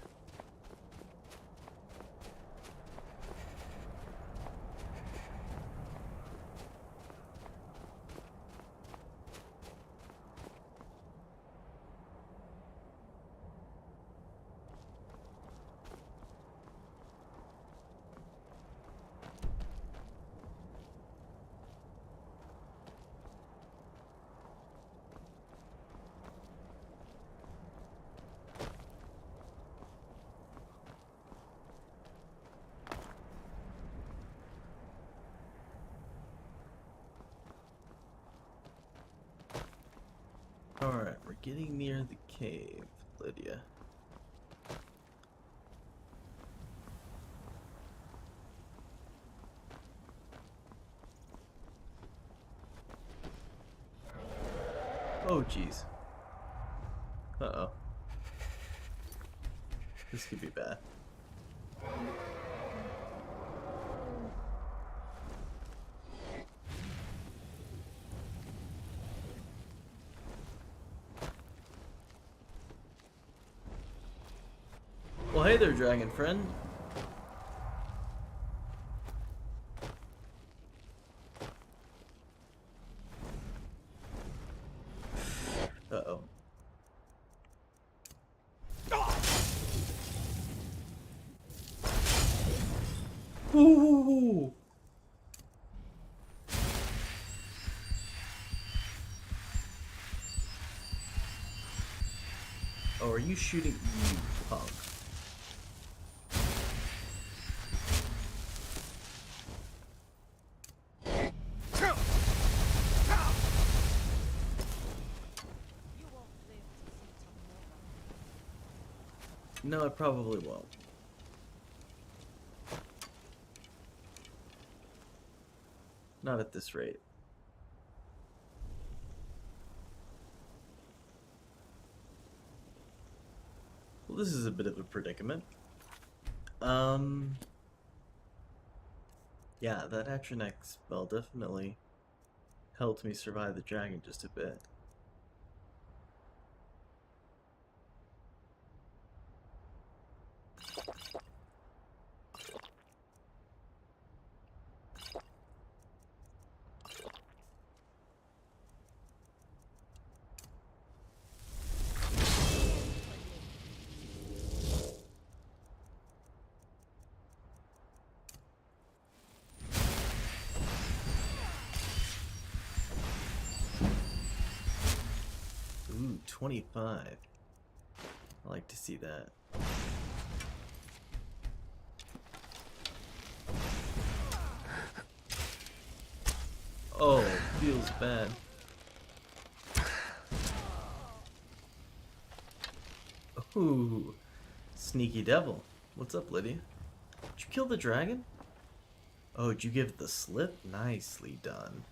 Alright, we're getting near the cave, Lydia. Oh, jeez. Uh-oh. This could be bad. Well, hey there, dragon friend. are you shooting you, punk? No, I probably won't. Not at this rate. Well, this is a bit of a predicament. Yeah, that Atronex spell definitely helped me survive the dragon just a bit. Ooh, 25. I like to see that. Oh, feels bad. Ooh, sneaky devil. What's up, Lydia? Did you kill the dragon? Oh, did you give it the slip? Nicely done.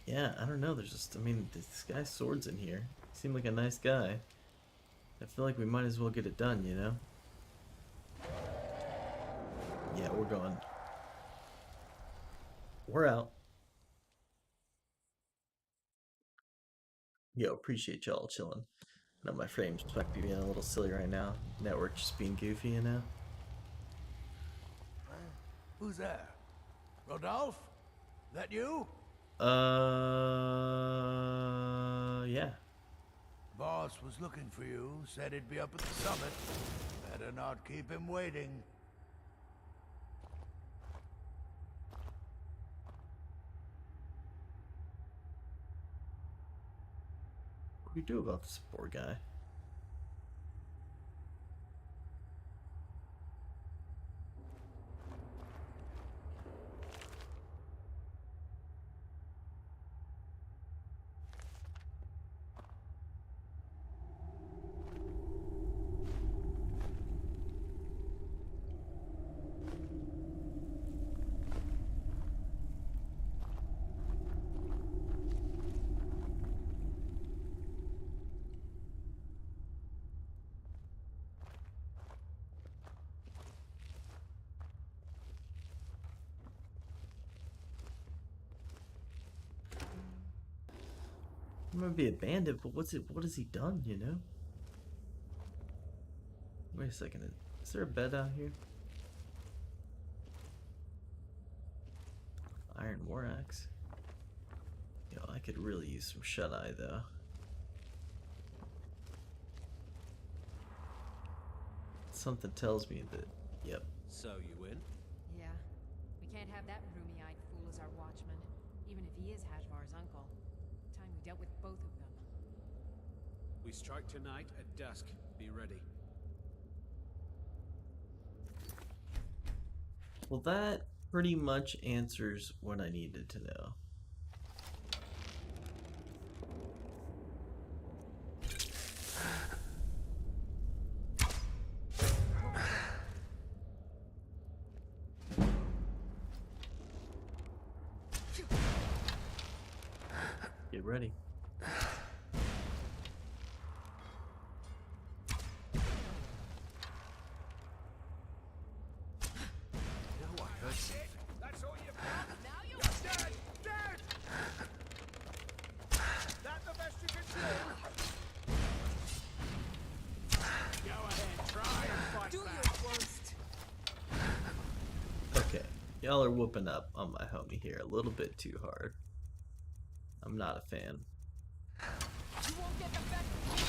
Yeah, I don't know. There's just, I mean, this guy's sword's in here. He seemed like a nice guy. I feel like we might as well get it done, you know? Yeah, we're going. We're out. Yo, appreciate y'all chilling. I know my frames might be being a little silly right now. Network just being goofy, you know? Who's there? Rodolphe? That you? Yeah. Boss was looking for you, said he'd be up at the summit. Better not keep him waiting. What do we do about this poor guy? I'm gonna be a bandit, but what has he done, you know? Wait a second, is there a bed out here? Iron war axe. Yo, I could really use some shut-eye though. Something tells me that, yep. So you win? Yeah. We can't have that roomy-eyed fool as our watchman, even if he is Hajmar's uncle. Time we dealt with both of them. We strike tonight at dusk. Be ready. Well, that pretty much answers what I needed to know. Get ready. That's all you've got? Now you're dead! Dead! That the best you can do? Go ahead, try and fight back. Okay, y'all are whooping up on my homie here a little bit too hard. I'm not a fan. You won't get the best of me!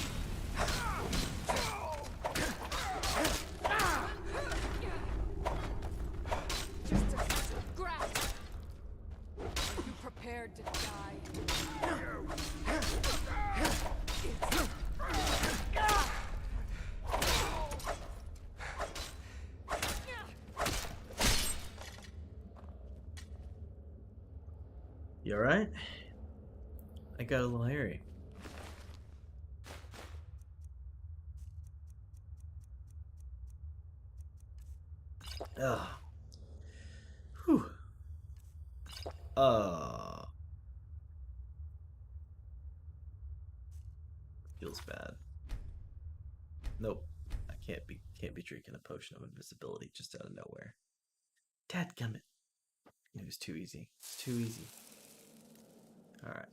You alright? I got a little hairy. Ugh. Whew. Feels bad. Nope. I can't be drinking a potion of invisibility just out of nowhere. Dadgummit. It was too easy. It's too easy. Alright.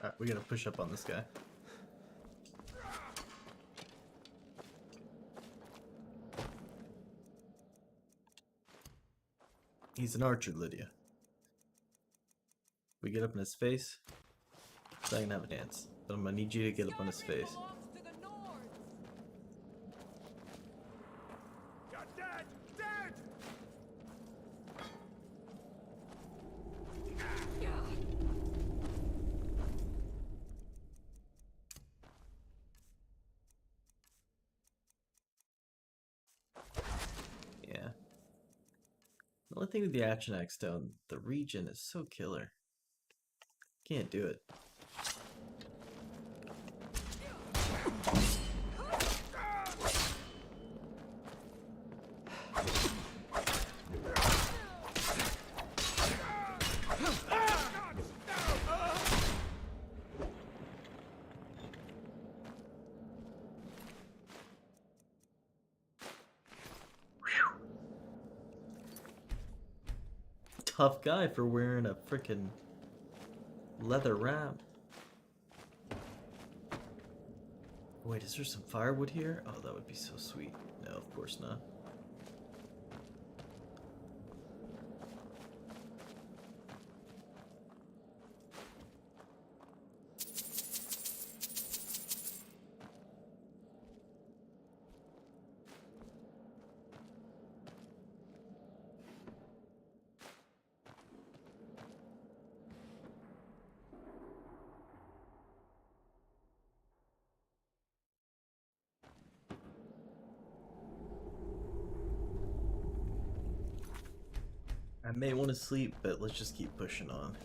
Alright, we gotta push up on this guy. He's an archer, Lydia. We get up in his face, so I can have a dance. But I'm gonna need you to get up on his face. You're dead! Dead! Yeah. The only thing with the action axe stone, the regen is so killer. Can't do it. Tough guy for wearing a frickin' leather wrap. Wait, is there some firewood here? Oh, that would be so sweet. No, of course not. I may want to sleep, but let's just keep pushing on.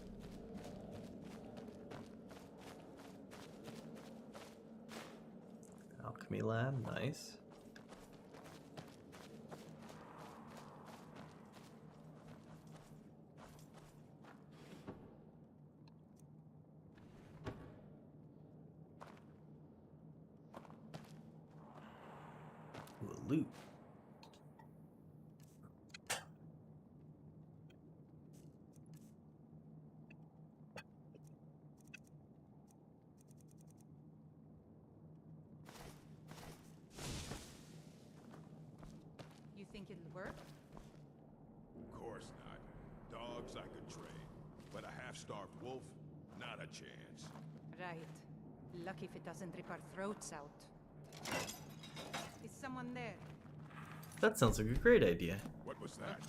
Alchemy lab, nice. Ooh, a loot. You think it'll work? Of course not. Dogs I could train, but a half-starved wolf? Not a chance. Right. Lucky if it doesn't rip our throats out. Is someone there? That sounds like a great idea. What was that?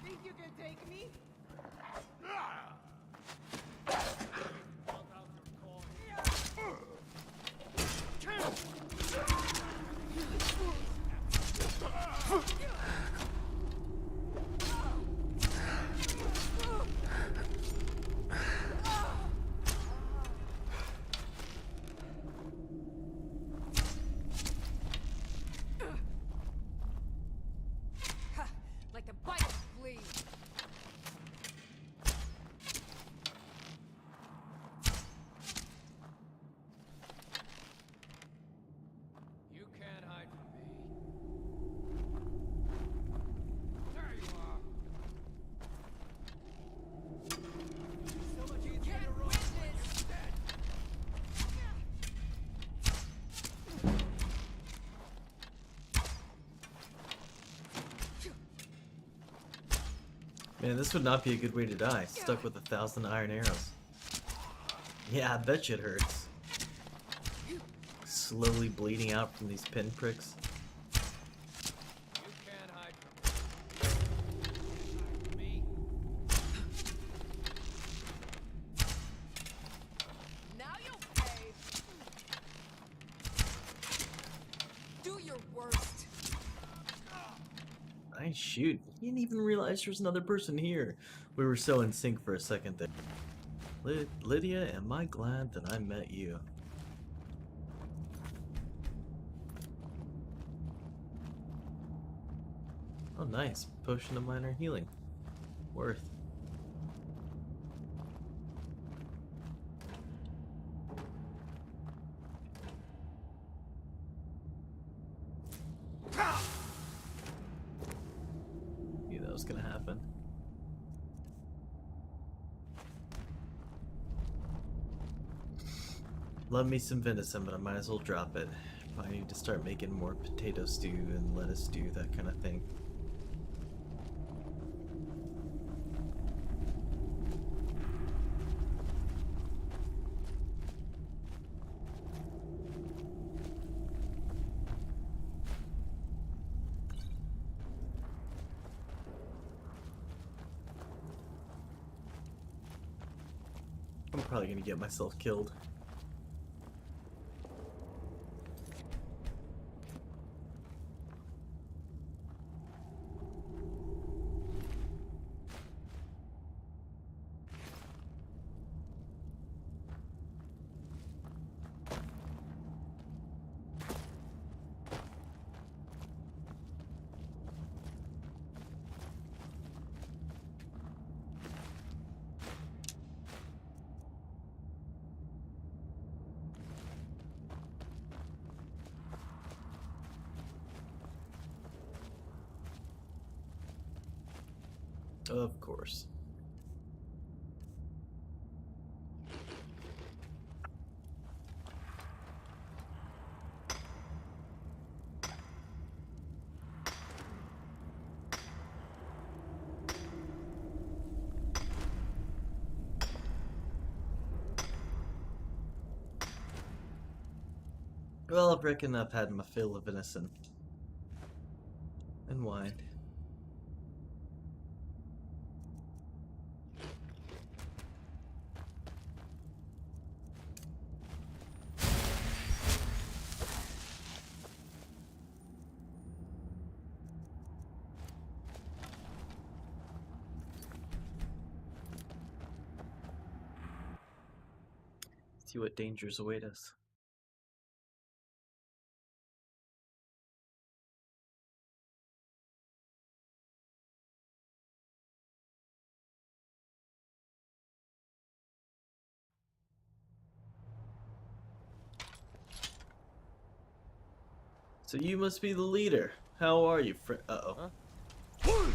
Think you can take me? Like the bite of a flea. You can't hide from me. There you are. So much easier Can't to run win when this. you're dead. Man, this would not be a good way to die. Stuck with 1,000 iron arrows. Yeah, I bet you it hurts. Slowly bleeding out from these pinpricks. You can't hide from me. Now you'll pay. Do your worst. Nice shoot. You didn't even realize there was another person here. We were so in sync for a second there. Lydia, am I glad that I met you? Oh, nice. Potion of minor healing. Worth. Knew that was gonna happen. Love me some venison, but I might as well drop it. I need to start making more potato stew and lettuce stew, that kind of thing. I'm probably gonna get myself killed. Of course. Well, I reckon I've had my fill of venison. And wine. See what dangers await us. So you must be the leader. How are you, friend? Uh-oh. Huh?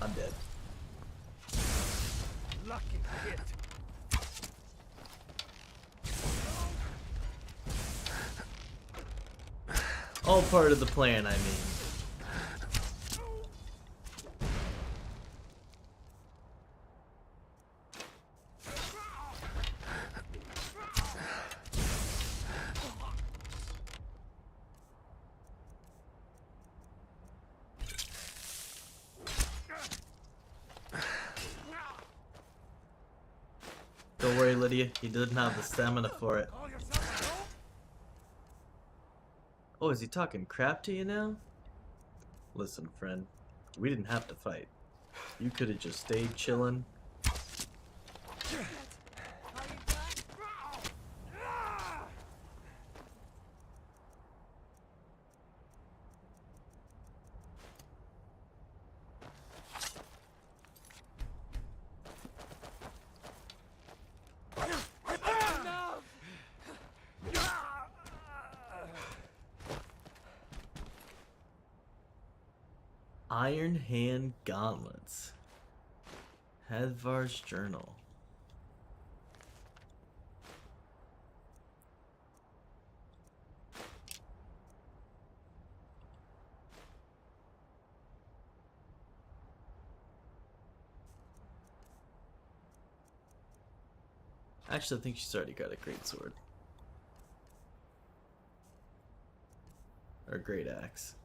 I'm dead. Lucky hit. All part of the plan, I mean. Don't worry, Lydia. He didn't have the stamina for it. Oh, is he talking crap to you now? Listen, friend. We didn't have to fight. You could have just stayed chillin'. Iron Hand Gauntlets. Hadvar's Journal. Actually, I think she's already got a great sword. Or a great axe.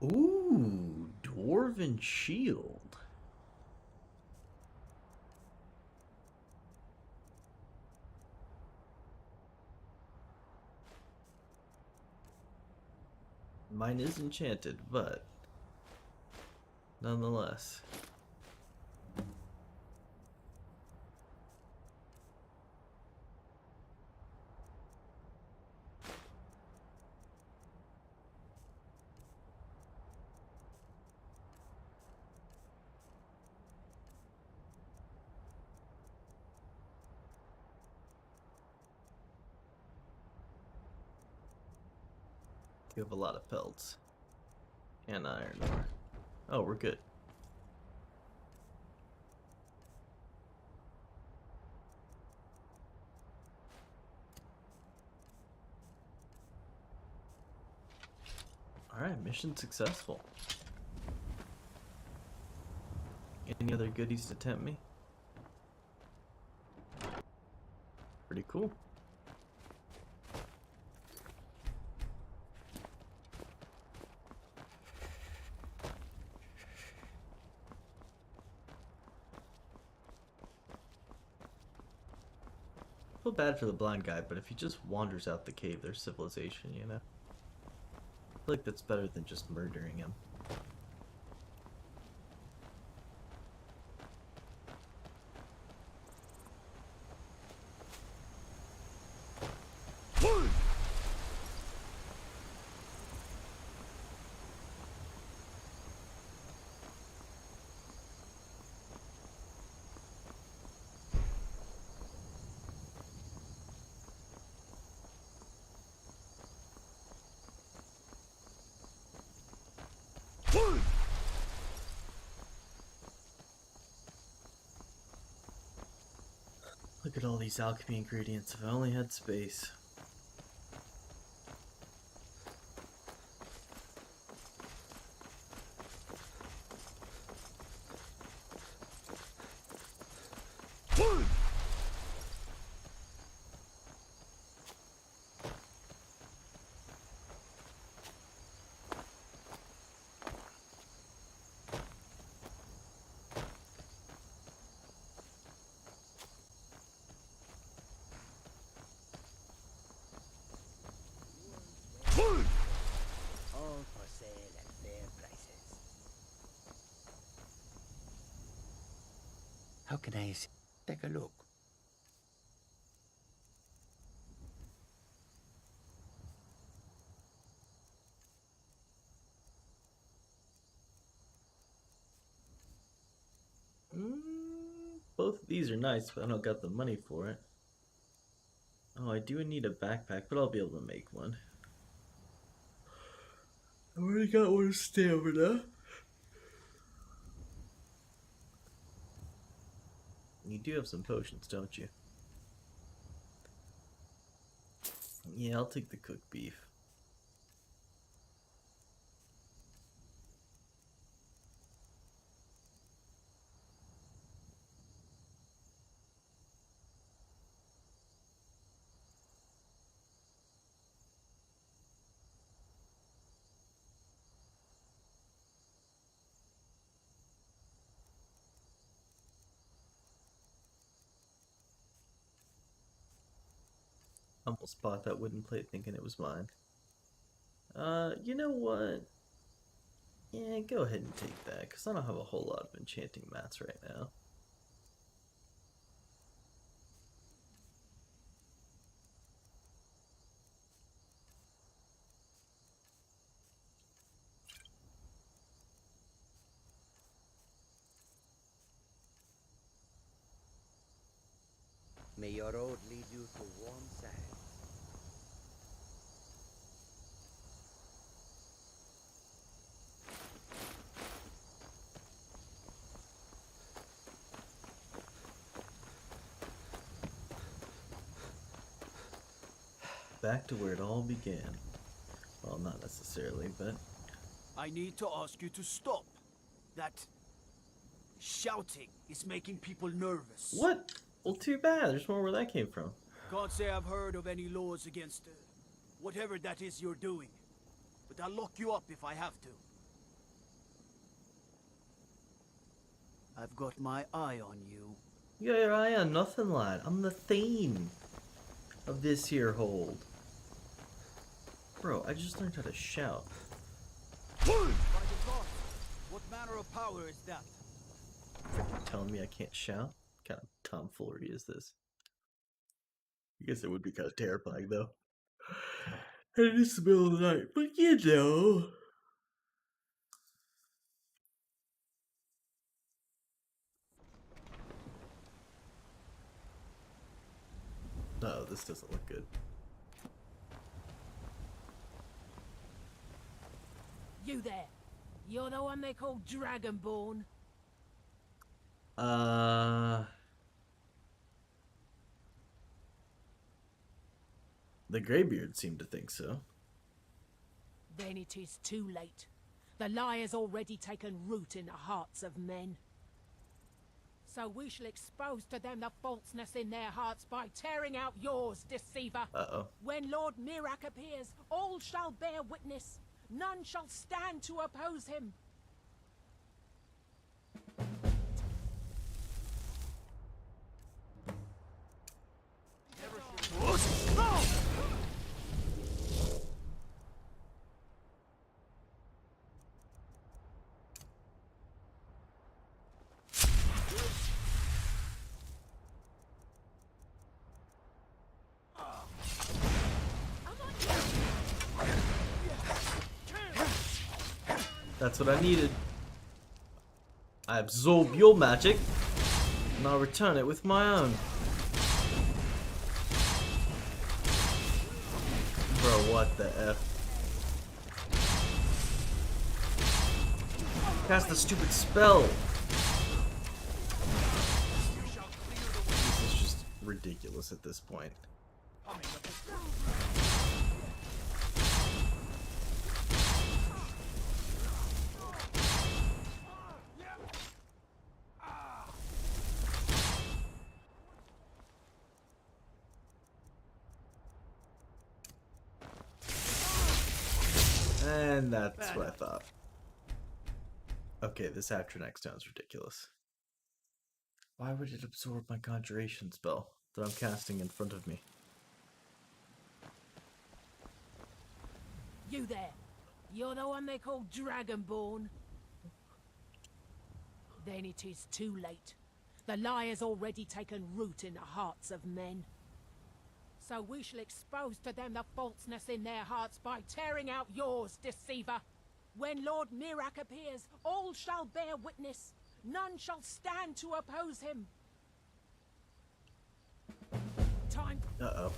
Ooh, Dwarven Shield. Mine is enchanted, but nonetheless. You have a lot of pelts. And iron ore. Oh, we're good. Alright, mission successful. Any other goodies to tempt me? Pretty cool. Feel bad for the blind guy, but if he just wanders out the cave, there's civilization, you know? I feel like that's better than just murdering him. Look at all these alchemy ingredients. If I only had space. All for sale at fair prices. How can I take a look? Both of these are nice, but I don't got the money for it. Oh, I do need a backpack, but I'll be able to make one. I already got one stamina. you do have some potions, don't you? Yeah, I'll take the cooked beef. Almost bought that wooden plate thinking it was mine. You know what? Yeah, go ahead and take that, because I don't have a whole lot of enchanting mats right now. May your road lead you to warm sands. Back to where it all began. Well, not necessarily, but... I need to ask you to stop. That shouting is making people nervous. What? Well, too bad. There's more where that came from. Can't say I've heard of any laws against whatever that is you're doing. But I'll lock you up if I have to. I've got my eye on you. You got your eye on nothing, lad. I'm the theme of this here hold. Bro, I just learned how to shout. By the gods, what manner of power is that? Freaking telling me I can't shout? What kind of tomfoolery is this? I guess it would be kind of terrifying, though. And it's the middle of the night, but you know. No, this doesn't look good. You there. You're the one they call Dragonborn. The Greybeard seemed to think so. Then it is too late. The lie has already taken root in the hearts of men. So we shall expose to them the falseness in their hearts by tearing out yours, deceiver. Uh-oh. When Lord Mirak appears, all shall bear witness. None shall stand to oppose him. That's what I needed. I absorb your magic, and I'll return it with my own. Bro, what the F? Cast the stupid spell! This is just ridiculous at this point. And that's what I thought. Okay, this Atronex sounds ridiculous. Why would it absorb my conjuration spell that I'm casting in front of me? You there. You're the one they call Dragonborn. Then it is too late. The lie has already taken root in the hearts of men. So we shall expose to them the falseness in their hearts by tearing out yours, deceiver. When Lord Mirak appears, all shall bear witness. None shall stand to oppose him. Time. Uh-oh.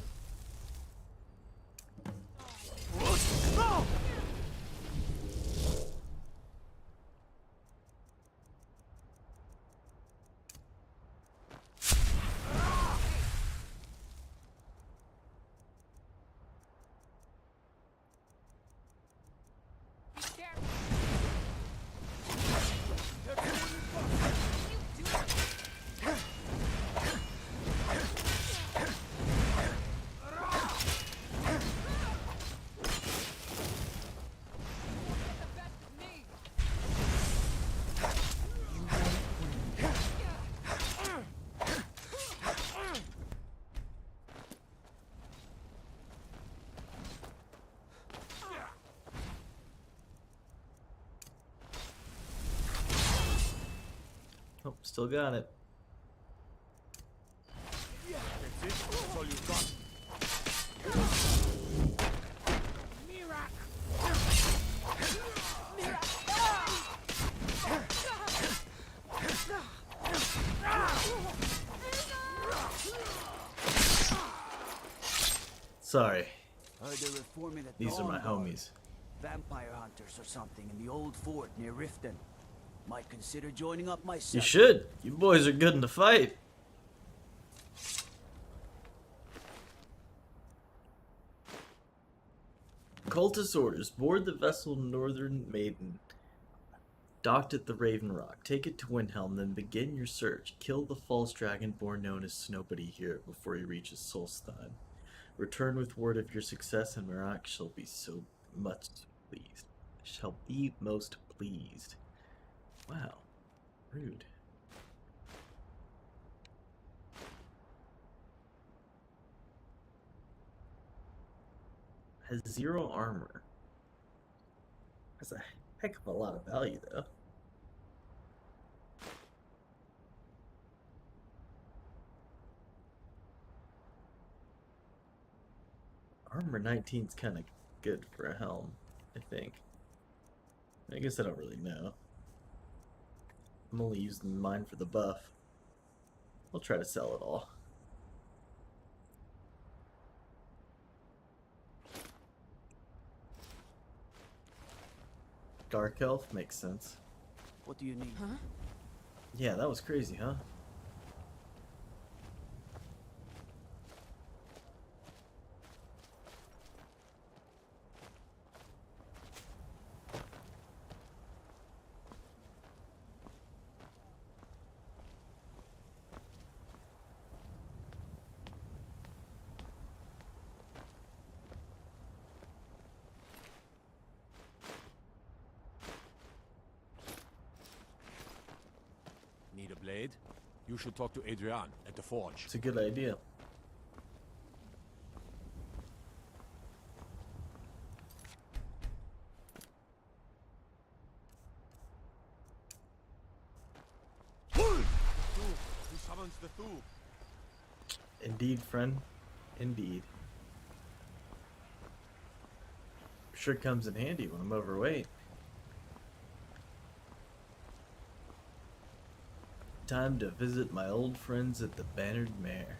still got it. That's it? That's all you got? Sorry, Heard they were forming a these are my Dawn Guard. homies. Vampire hunters or something in the old fort near Riften. Might consider joining up myself. You should. You boys are good in the fight. Cultist orders. Board the vessel Northern Maiden. Docked at the Raven Rock. Take it to Windhelm, then begin your search. Kill the false dragonborn known as Snowbody here before he reaches Solstein. Return with word of your success, and Marak shall be so much pleased. Shall be most pleased. Wow. Rude. Has 0 armor. That's a heck of a lot of value, though. Armor 19 is kind of good for a helm, I think. I guess I don't really know. I'm only using mine for the buff. I'll try to sell it all. Dark Elf makes sense. What do you need? Huh? Yeah, that was crazy, huh? Need a blade? You should talk to Adrian at the forge. It's a good idea. He summons the Thu. Indeed, friend. Indeed. Sure comes in handy when I'm overweight. Time to visit my old friends at the Bannered Mare.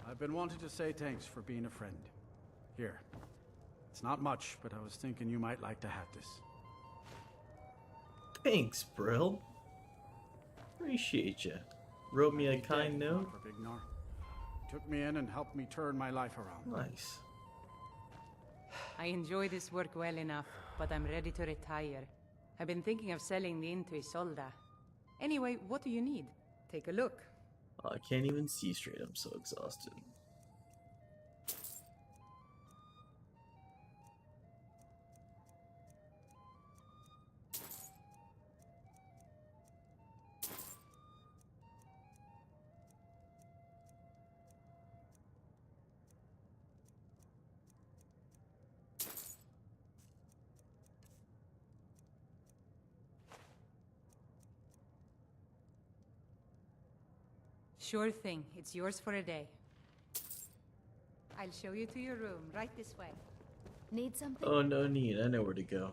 I've been wanting to say thanks for being a friend. Here. It's not much, but I was thinking you might like to have this. Thanks, Brill. Appreciate you. Wrote me a I'd be kind dead note. for Bignor. Took me in and helped me turn my life around. Nice. I enjoy this work well enough, but I'm ready to retire. I've been thinking of selling the inn to Isolda. Anyway, what do you need? Take a look. Oh, I can't even see straight. I'm so exhausted. Sure thing. It's yours for a day. I'll show you to your room, right this way. Need something? Oh, no need. I know where to go.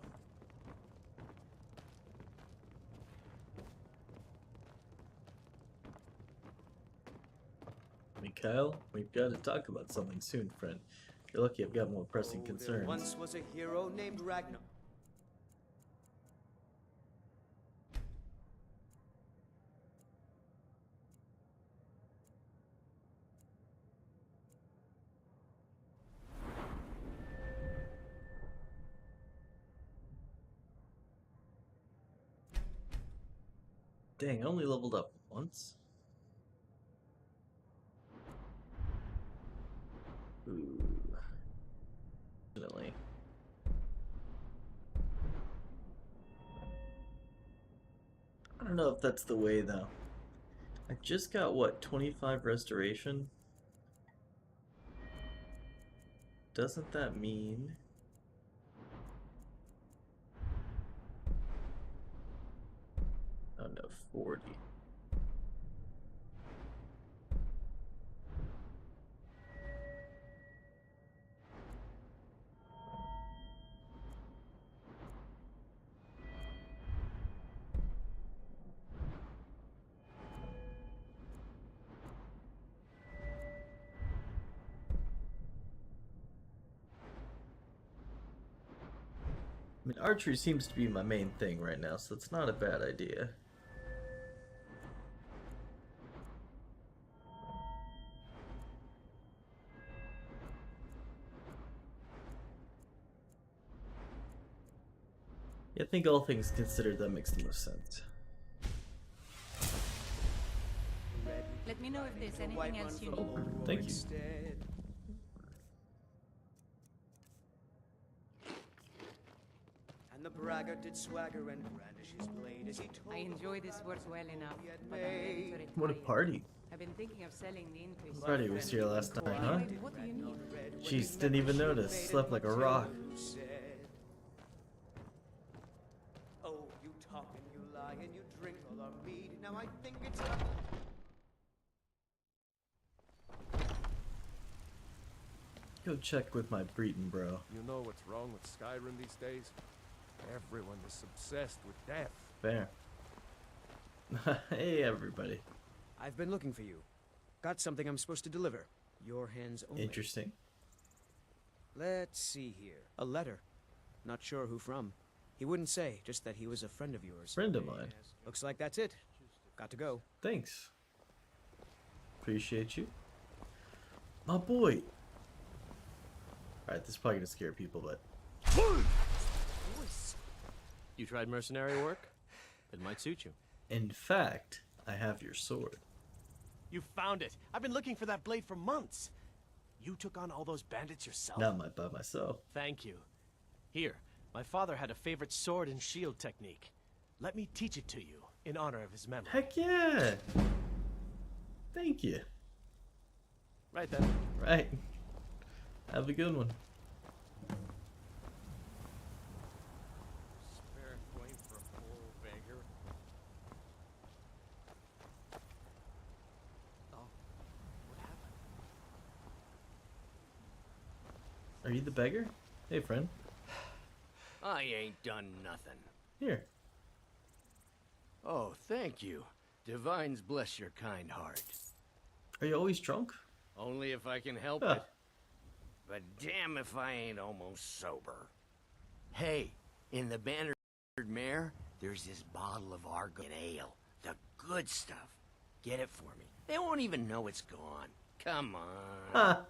Mikhail, we've got to talk about something soon, friend. You're lucky I've got more pressing There concerns. once was a hero named Ragnar. Dang, I only leveled up once. Ooh. Definitely. I don't don't know if that's the way though. I just got what, 25 restoration? Doesn't that mean... Oh no, 40. I mean, archery seems to be my main thing right now, so it's not a bad idea. Yeah, I think all things considered, that makes the most sense. Let me know if there's anything else you need. Oh, thank you. And the braggart did swagger and brandish his blade as he told I enjoy this work well enough, but I'm ready to retire. What a party. I've been thinking of selling the interest. Party was here last night, huh? Anyway, what do you need? Jeez, didn't even notice. Slept like a rock. Oh, you talk and you lie and you drink all our mead. Now I think it's Go check with my Breton bro. You know what's wrong with Skyrim these days? Everyone is obsessed with death. Fair. Hey, everybody. I've been looking for you. Got something I'm supposed to deliver. Your hands only. Interesting. Let's see here. A letter. Not sure who from. He wouldn't say, just that he was a friend of yours. Friend of mine. Looks like that's it. Got to go. Thanks. Appreciate you. My boy. Alright, this is probably gonna scare people, but... You tried mercenary work? It might suit you. In fact, I have your sword. You found it! I've been looking for that blade for months! You took on all those bandits yourself? Not by myself. Thank you. Here, my father had a favorite sword and shield technique. Let me teach it to you, in honor of his memory. Heck yeah! Thank you. Right then. Right. Have a good one. Spare coin for a poor beggar. Oh, what happened? Are you the beggar? Hey, friend. I ain't done nothing. Here. Oh, thank you. Divines bless your kind heart. Are you always drunk? Only if I can help Huh. it. But damn if I ain't almost sober. Hey, in the Bannered Mare, there's this bottle of Argon ale. The good stuff. Get it for me. They won't even know it's gone. Come on. Huh.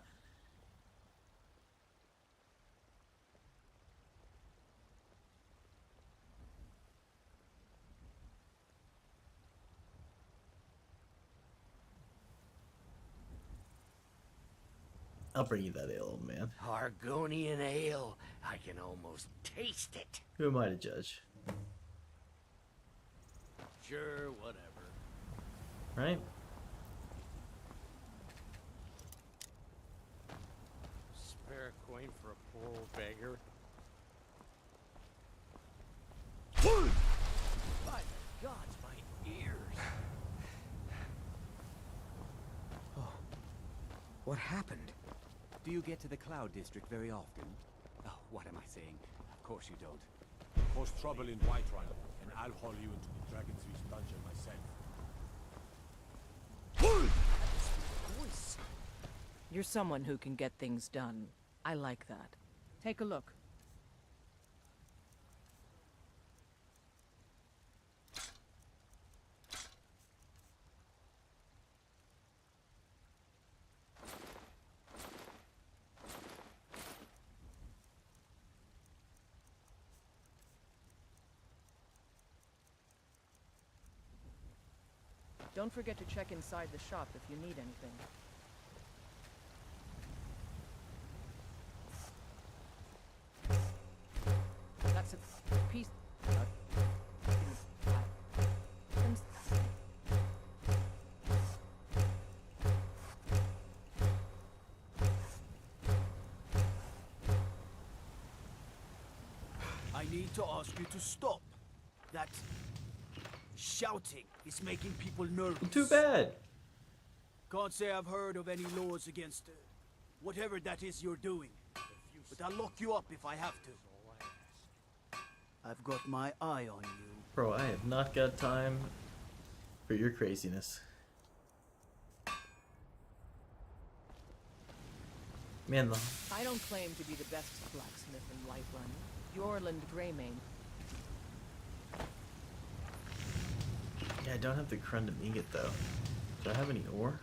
I'll bring you that ale, old man. Argonian ale. I can almost taste it. Who am I to judge? Sure, whatever. Right? Spare coin for a poor old beggar. By the gods, my ears. Oh. What happened? Do you get to the Cloud District very often? Oh, what am I saying? Of course you don't. Cause trouble in Whiterun, and I'll haul you into the Dragon's Reach dungeon myself. You're someone who can get things done. I like that. Take a look. Don't forget to check inside the shop if you need anything. That's a piece... I need to ask you to stop. That shouting is making people nervous. Too bad. Can't say I've heard of any laws against whatever that is you're doing. But I'll lock you up if I have to. I've got my eye on you. Bro, I have not got time for your craziness. Man, the... I don't claim to be the best blacksmith in Whiterun. Yorland Greymane. Yeah, I don't have the Corundum ingot though. Do I have any ore?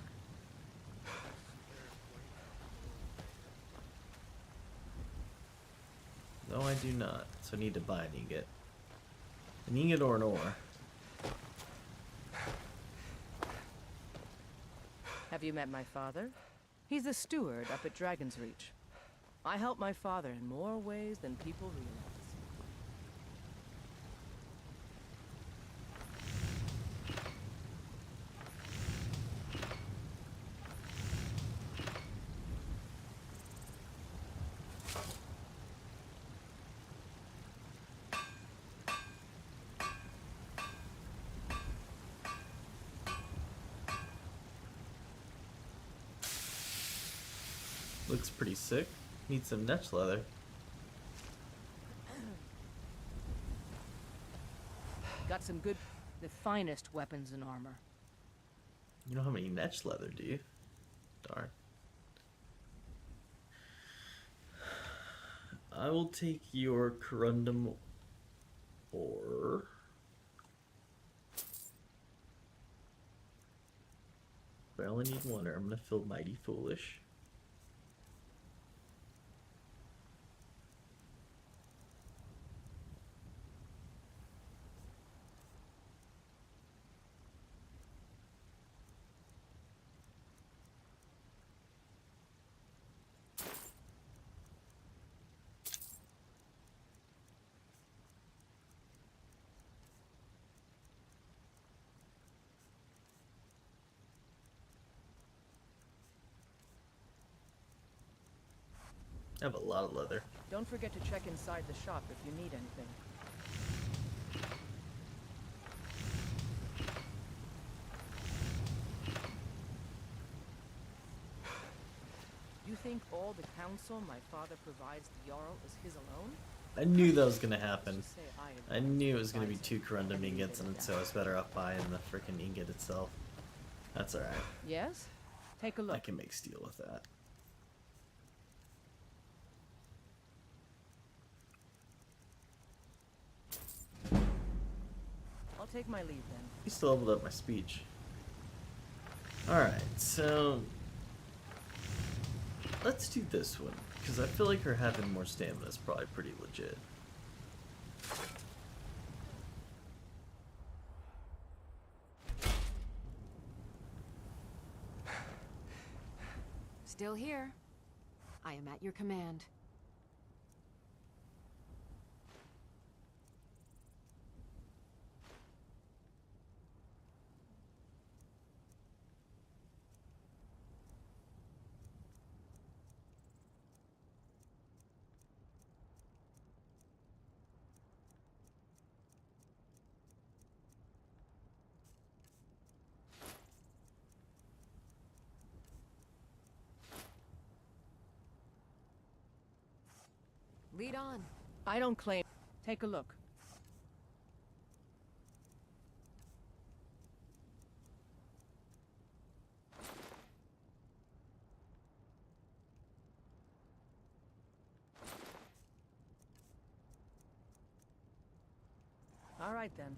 No, I do not. So I need to buy an ingot. An ingot or an ore. Have you met my father? He's a steward up at Dragon's Reach. I help my father in more ways than people realize. Looks pretty sick. Need some netch leather. Got some good, the finest weapons and armor. You don't have any netch leather, do you? Darn. I will take your corundum ore. But I only need one, or I'm gonna feel mighty foolish. I have a lot of leather. Don't forget to check inside the shop if you need anything. You think all the counsel my father provides the Jarl is his alone? I knew that was gonna happen. I knew it was gonna be 2 corundum ingots, and so I was better off buying the freaking ingot itself. That's alright. Yes? Take a look. I can make steel with that. I'll take my leave then. You still leveled up my speech. Alright, so let's do this one, because I feel like her having more stamina is probably pretty legit. Still here. I am at your command. Lead on. I don't claim. Take a look. All right then.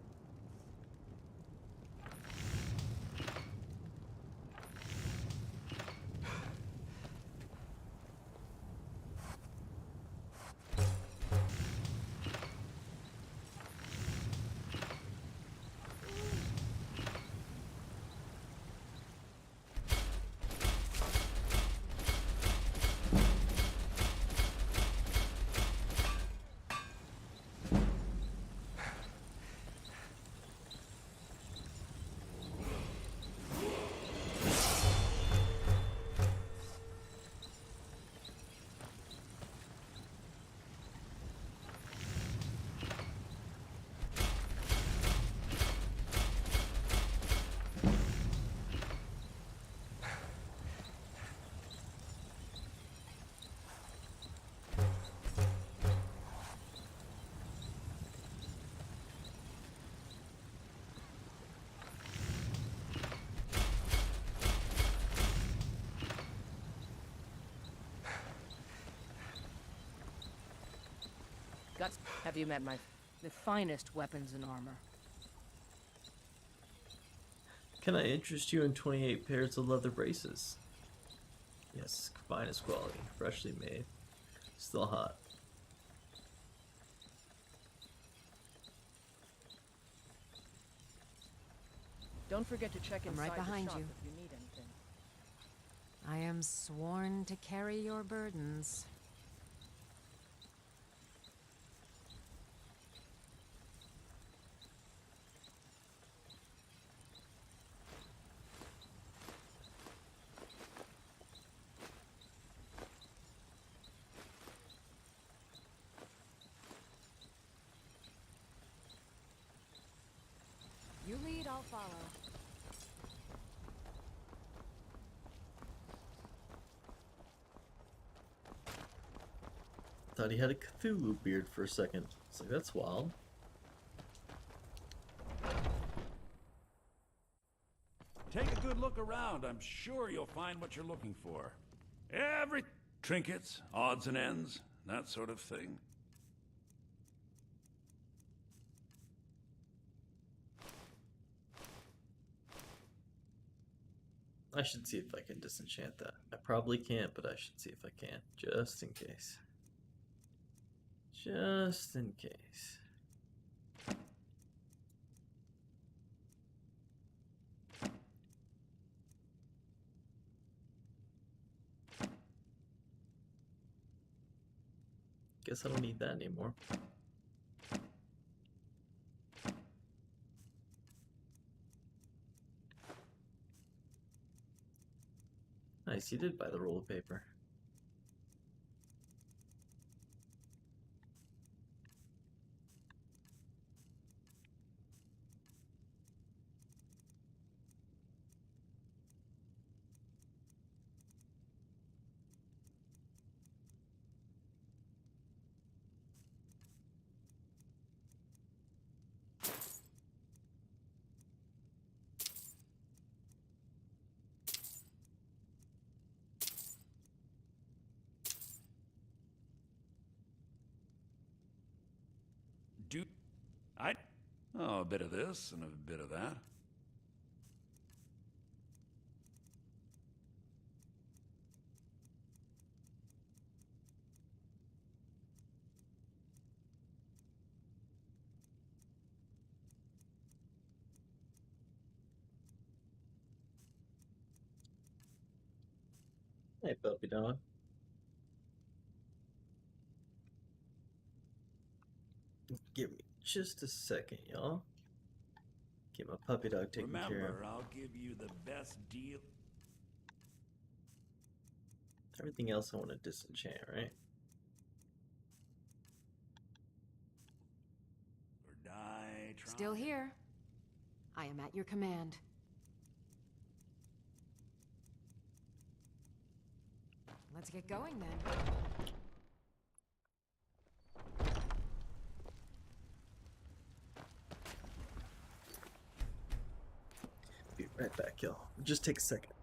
Got. Have you met the finest weapons and armor? Can I interest you in 28 pairs of leather braces? Yes, finest quality, freshly made, still hot. Don't forget to check I'm inside right behind the shop you. if you need anything. I am sworn to carry your burdens. You lead, I'll follow. Thought he had a Cthulhu beard for a second. It's like, that's wild. Take a good look around. I'm sure you'll find what you're looking for. Every trinkets, odds and ends, that sort of thing. I should see if I can disenchant that. I probably can't, but I should see if I can, just in case. Just in case. Guess I don't need that anymore. Nice, you did buy the roll of paper. Oh, a bit of this and a bit of that. Hey, puppy dog. Give me just a second, y'all. Get my puppy dog taken care of. Remember, I'll give you the best deal. Everything else I want to disenchant, right? Or die trying. Still here. I am at your command. Let's get going then. Be right back, y'all. Just take a second.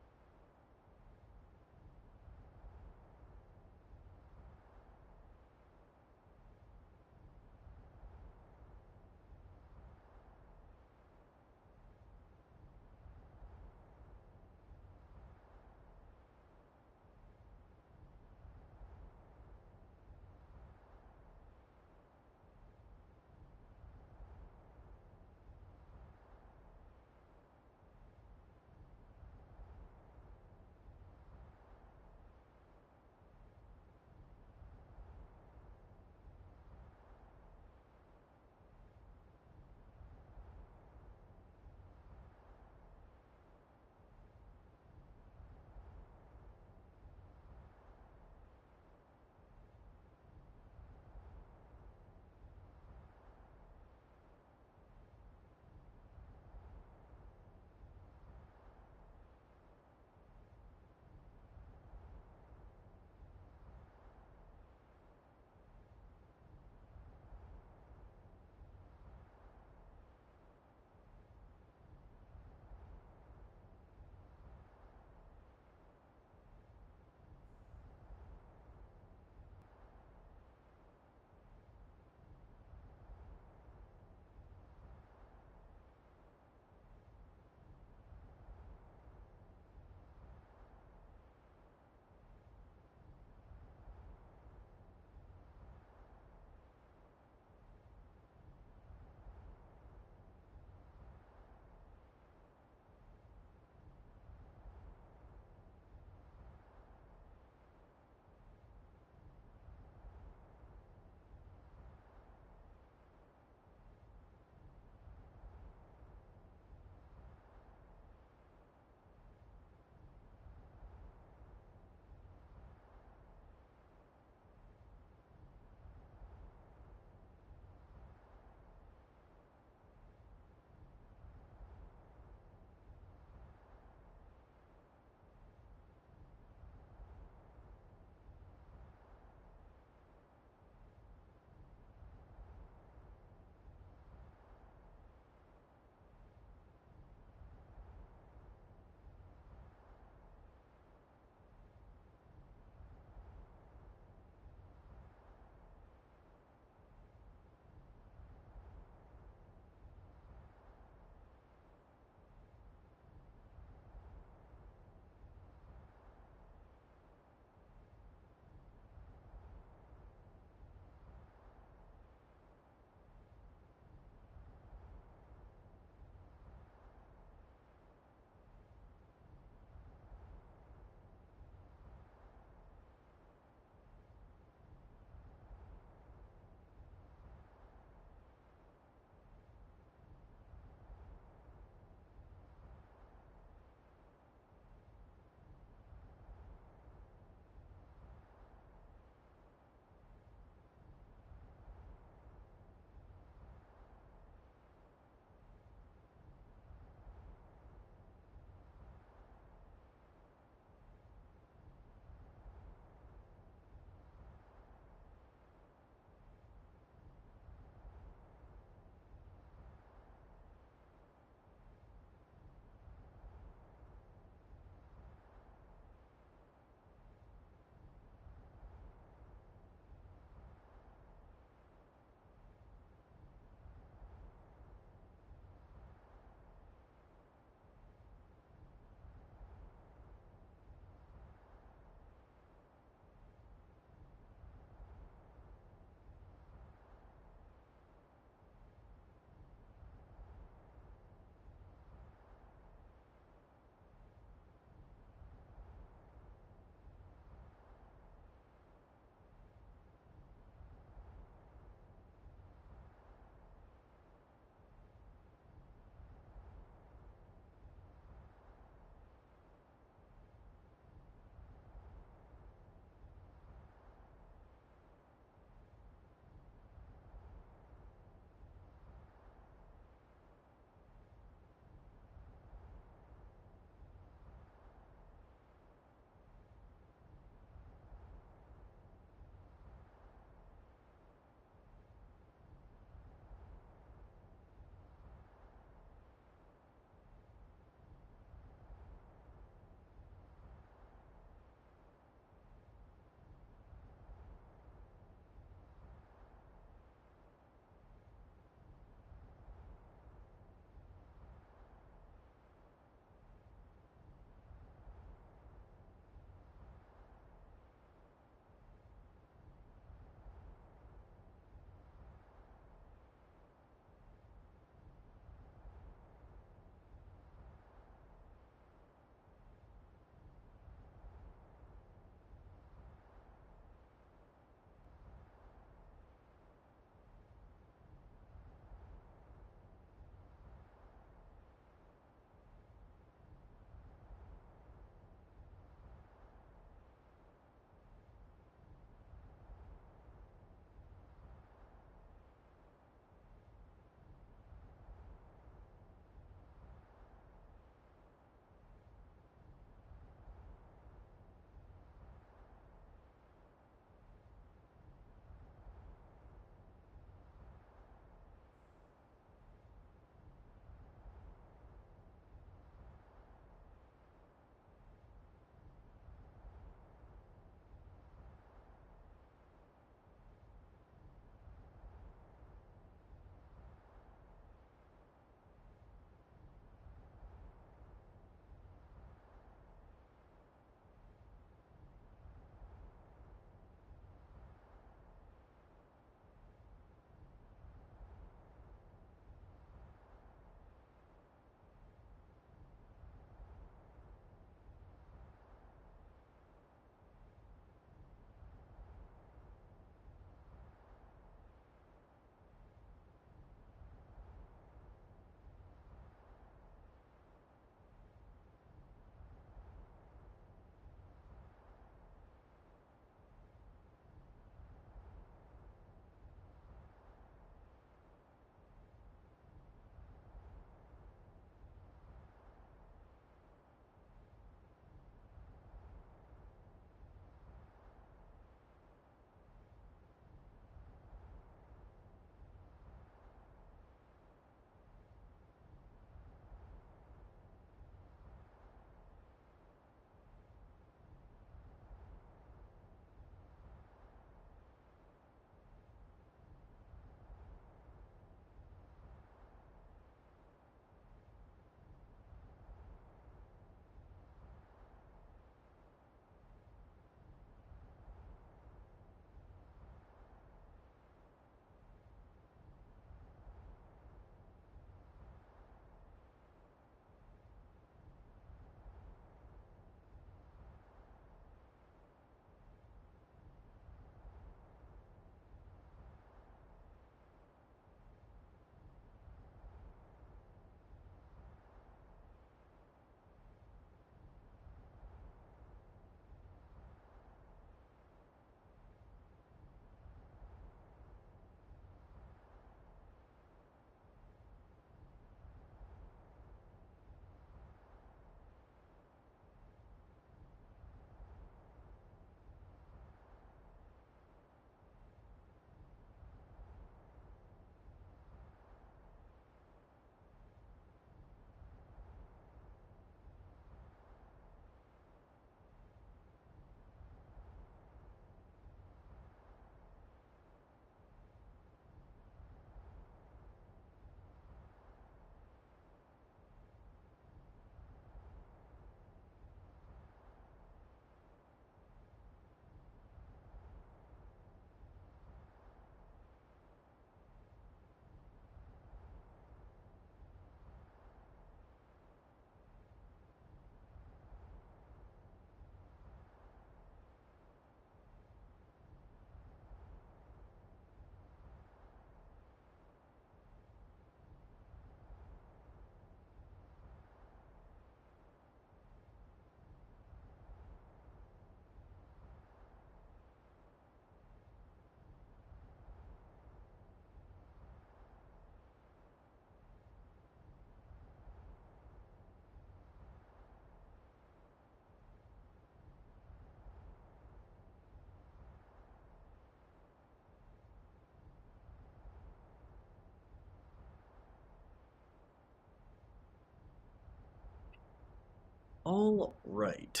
All right.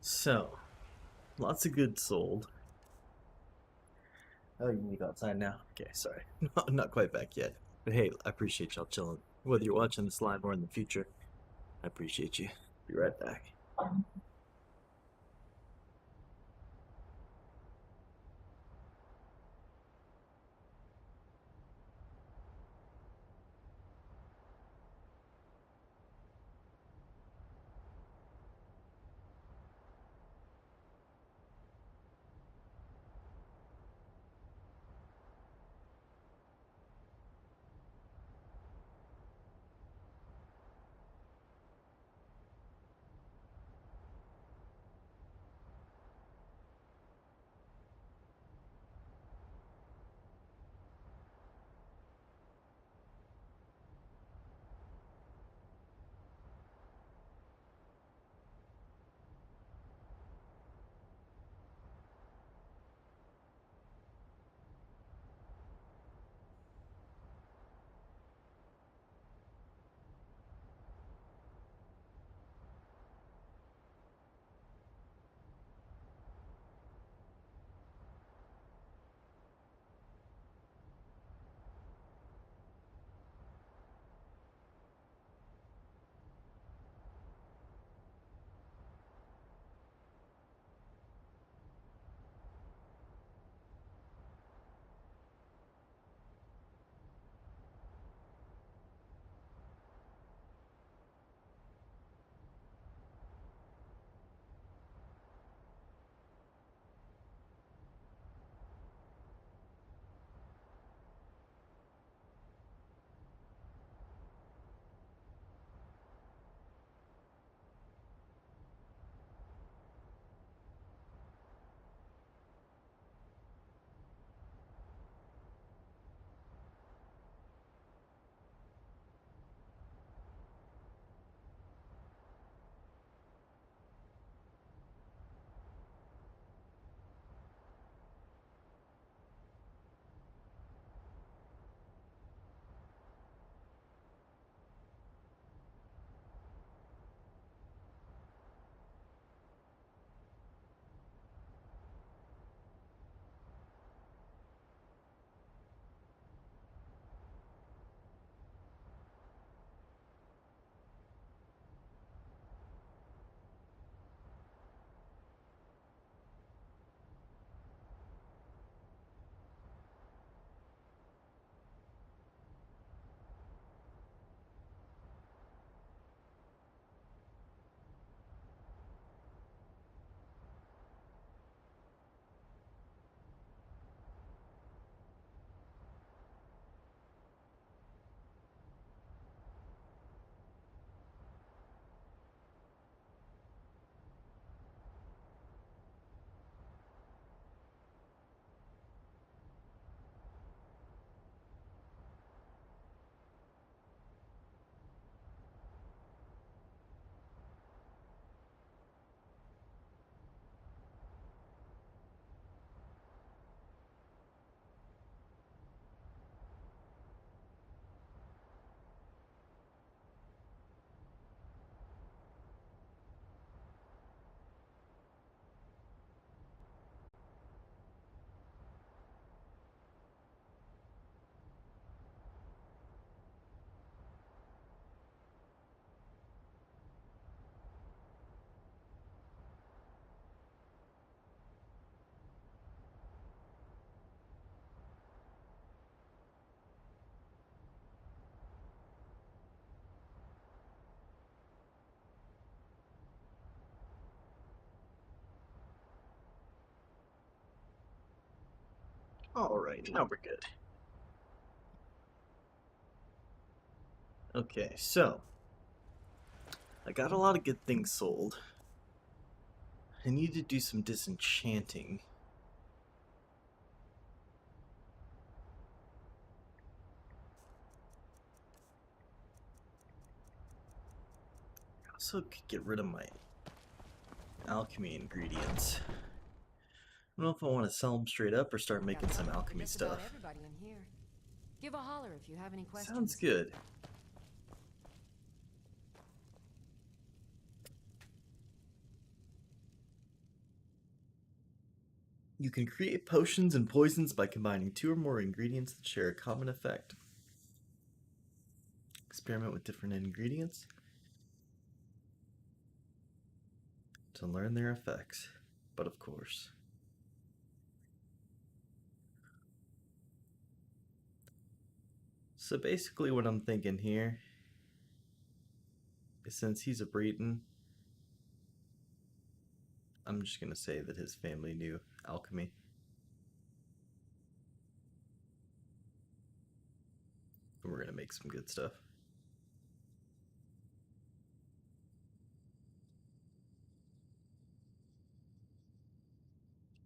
So, lots of goods sold. Oh, you need to go outside now? Okay, sorry. Not quite back yet. But hey, I appreciate y'all chilling. Whether you're watching this live or in the future, I appreciate you. Be right back. All right, now we're good. Okay, so I got a lot of good things sold. I need to do some disenchanting. I also could get rid of my alchemy ingredients. I don't know if I want to sell them straight up or start making some alchemy stuff. Everybody in here. Give a holler if you have any questions. Sounds good. You can create potions and poisons by combining 2 or more ingredients that share a common effect. Experiment with different ingredients to learn their effects. But of course. So basically what I'm thinking here is, since he's a Breton, I'm just going to say that his family knew alchemy. And we're going to make some good stuff.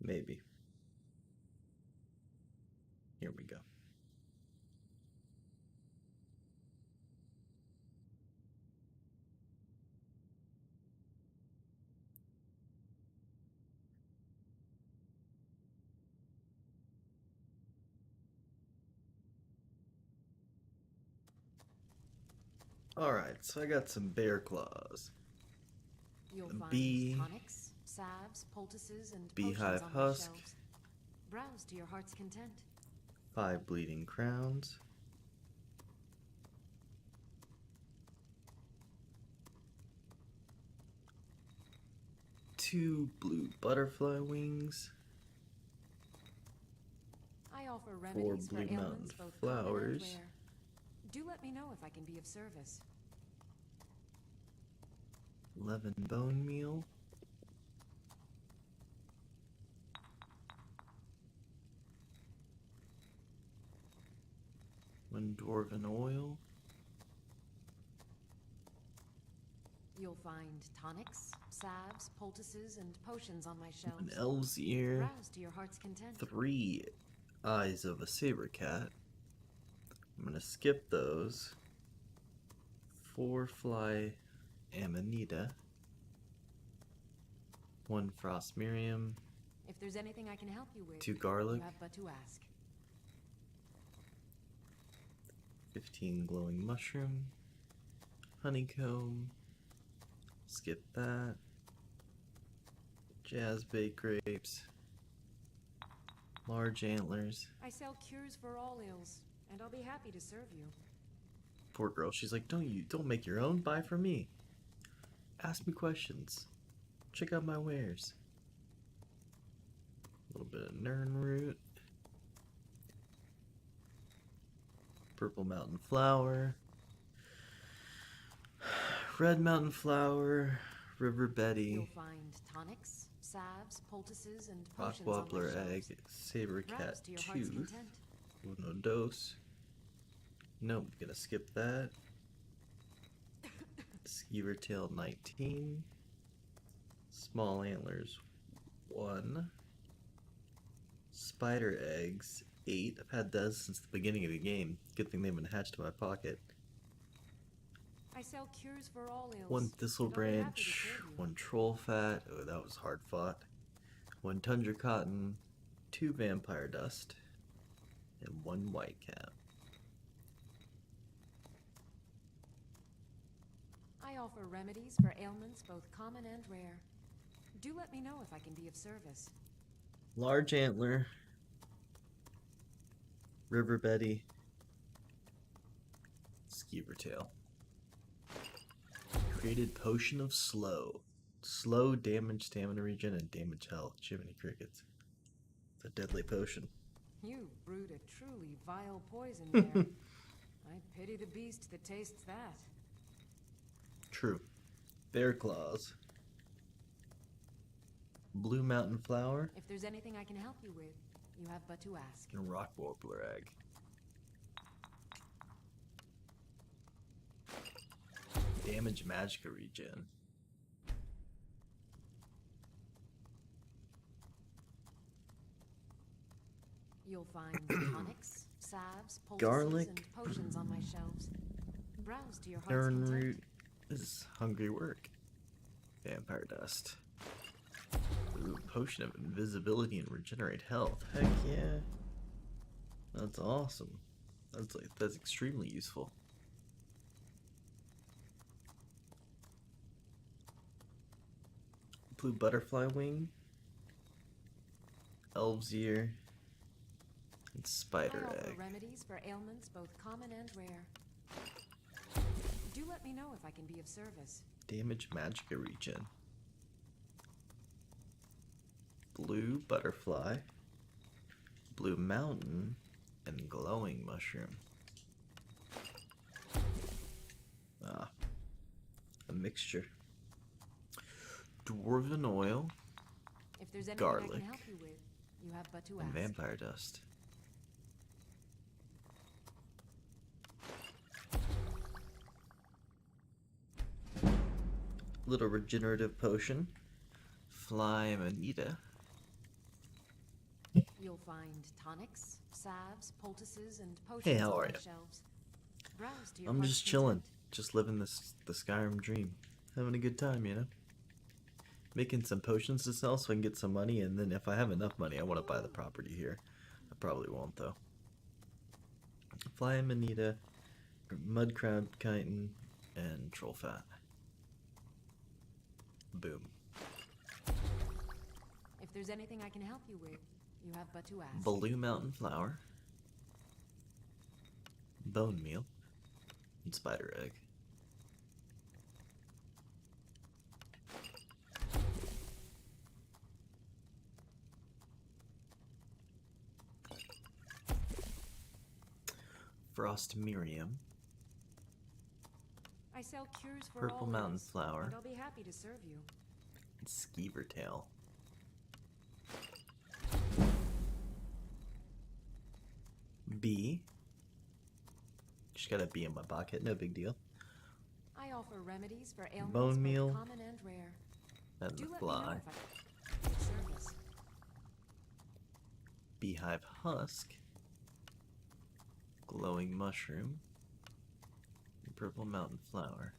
Maybe. Here we go. Alright, so I got some bear claws. You'll A find bee, tonics, salves, poultices, and beehive potions on my husk, shelves. Browse to your heart's content. 5 bleeding crowns, two blue butterfly wings, I offer 4 remedies for blue mountain ailments both common and flowers, rare. Do let me know if I can be of service. 11 bone meal, one dwarven oil, You'll find tonics, salves, poultices, and potions on my shelves. an elf's ear, Browse to your heart's content. 3 eyes of a saber cat. I'm gonna skip those. 4 fly amanita, 1 frost miriam, If there's anything I can help you with, 2 garlic, you have but to ask. 15 glowing mushroom, honeycomb, skip that, jazz baked grapes, large antlers. I sell cures for all ills, and I'll be happy to serve you. Poor girl, she's like, don't make your own, buy from me. Ask me questions. Check out my wares. A little bit of nern root, purple mountain flower, red mountain flower, river betty, You'll find tonics, salves, poultices, and rock potions on my wobbler shelves. egg, saber cat Browse to your heart's tooth, content. uno dos. Nope, gonna skip that. Skeever tail 19, small antlers 1, spider eggs 8. I've had those since the beginning of the game. Good thing they've been hatched in my pocket. I sell cures for all ills. 1 thistle and I'll be happy to branch, serve you. 1 troll fat. Oh, that was hard fought. 1 tundra cotton, 2 vampire dust, and 1 white cap. I offer remedies for ailments both common and rare. Do let me know if I can be of service. Large antler, river betty, skeever tail. Created potion of slow. Slow damage, stamina regen, and damage health. Jiminy crickets. It's a deadly potion. You brewed a truly vile poison there. I pity the beast that tastes that. True. Bear claws. Blue mountain flower. If there's anything I can help you with, you have but to ask. And rock warbler egg. Damage magicka regen. You'll find tonics, salves, poultices, Garlic. and potions on my shelves. Browse to your heart's Nern content. root. This is hungry work. Vampire dust. Ooh, potion of invisibility and regenerate health. Heck yeah. That's awesome. That's extremely useful. Blue butterfly wing. elves ear, and I spider offer egg. remedies for ailments both common and rare. Do let me know if I can be of service. Damage magicka regen. Blue butterfly, blue mountain, and glowing mushroom. Ah, a mixture. Dwarven oil, If there's anything I garlic, can help you with, you have but to and ask. vampire dust. Little regenerative potion. Fly Manita. You'll find tonics, salves, poultices, and potions Hey, how on are my ya? shelves. Browse to your I'm heart's just chilling, content. just living the Skyrim dream, having a good time, you know. Making some potions to sell so I can get some money, and then if I have enough money, I want to buy the property here. I probably won't though. Fly Manita, Mud Crab Chitin, and Troll Fat. Boom. If there's anything I can help you with, you have but to ask. Blue Mountain Flower, Bone Meal, and Spider Egg. Frost Miriam, I sell cures for Purple all Mountain ills, Flower, and I'll be happy to serve you. and Skeever Tail. Bee. Just got a bee in my pocket, no big deal. I offer remedies for ailments Bone both meal, common and rare. and Do the let me know fly. if I can be of service. Beehive Husk, Glowing Mushroom, and Purple Mountain Flower.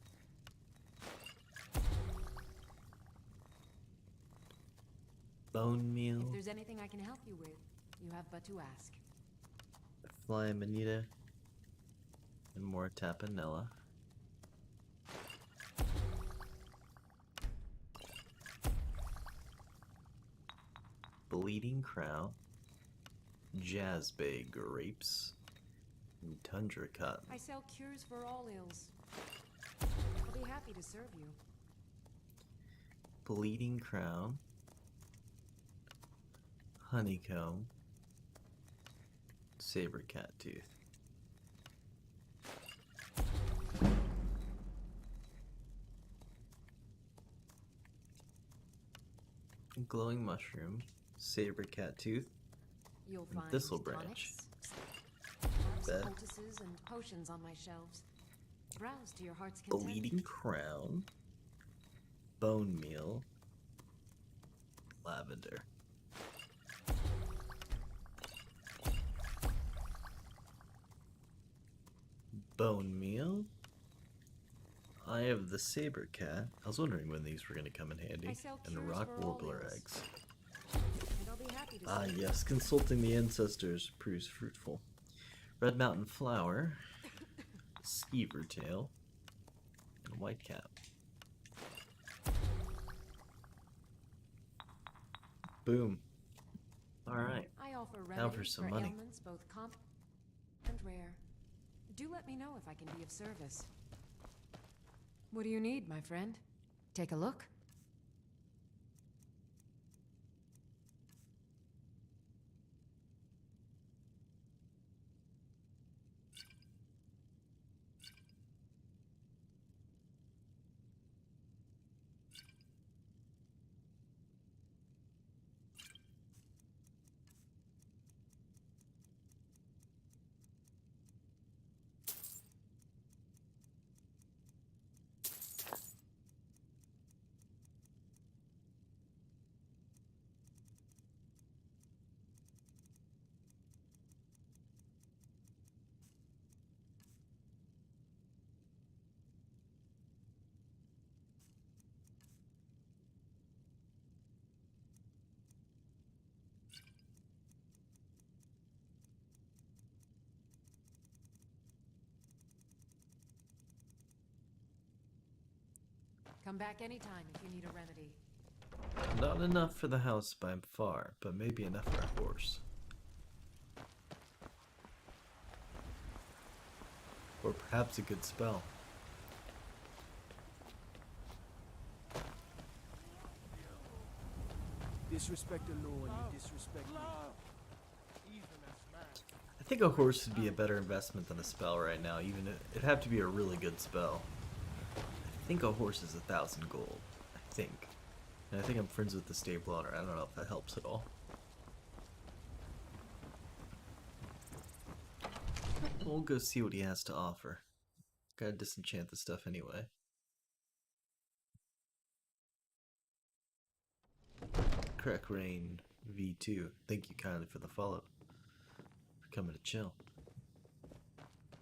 Bone Meal, If there's anything I can help you with, you have but to ask. Fly Manita, and more Tapanella. Bleeding Crow, Jazzbay Grapes, and Tundra Cotton. I sell cures for all ills. I'll be happy to serve you. Bleeding Crown, Honeycomb, Saber Cat Tooth. Glowing Mushroom, Saber Cat Tooth, You'll and find Thistle Branch. tonics, herbs, Bet. poultices, and potions on my shelves. Browse to your heart's content. Bleeding Crown, Bone Meal, Lavender. Bone Meal. Eye of the Saber Cat. I was wondering when these were going to come in handy. I sell And cures Rock for all Warbler ills. Eggs. And I'll be happy to Ah, serve you. yes, consulting the ancestors proves fruitful. Red Mountain Flower, Skeever Tail, and Whitecap. Boom. Alright. I offer Now for remedies some for money. ailments both common and rare. Do let me know if I can be of service. What do you need, my friend? Take a look. Come back anytime if you need a remedy. Not enough for the house by far, but maybe enough for a horse. Or perhaps a good spell. Disrespect the Lord, you disrespect me. I think a horse would be a better investment than a spell right now, even if it'd have to be a really good spell. I think a horse is 1,000 gold. I think. And I think I'm friends with the stable owner. I don't know if that helps at all. We'll go see what he has to offer. Gotta disenchant the stuff anyway. Crack Rain V2. Thank you kindly for the follow. For coming to chill.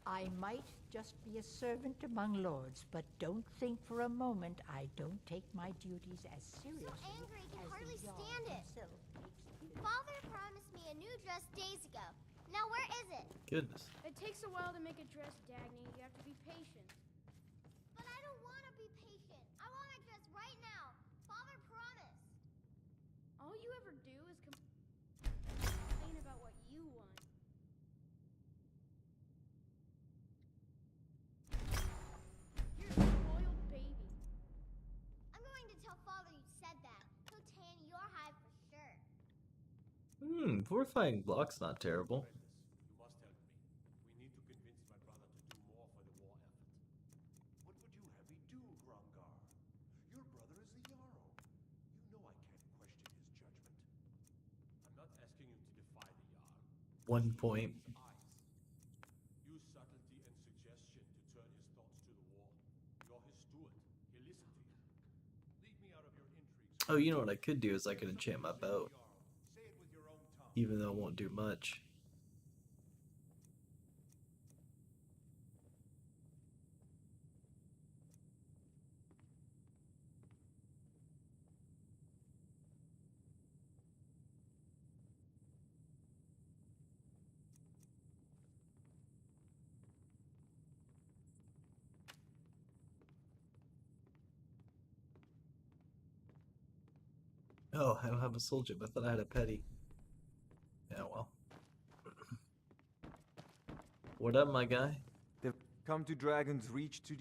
I might just be a servant among lords, but don't think for a moment I don't take my duties as seriously So angry, I can as hardly the Jarl stand it. himself takes it. Father promised me a new dress days ago. Now where is it? Goodness. It takes a while to make a dress, Dagny. You have to be patient. But I don't want to be patient. I want my dress right now. Father promised. All you ever do is complain about what you want. You're a spoiled baby. I'm going to tell Father you said that. He'll tan your hide for sure. Fortifying block's not terrible. You must help me. We need to convince my brother to do more for the war effort. What would you have me do, Grangar? Your brother is the Jarl. You know I can't question his judgment. I'm not asking you to defy the Jarl. 1 point. Use subtlety and suggestion to turn his thoughts to the war. You're his steward. He'll listen to you. Leave me out of your intrigues. Oh, you know what I could do is I could enchant my bow. Even though it won't do much. Oh, I don't have a soldier, but I thought I had a petty. Yeah, well. What up, my guy? They've come to Dragon's Reach to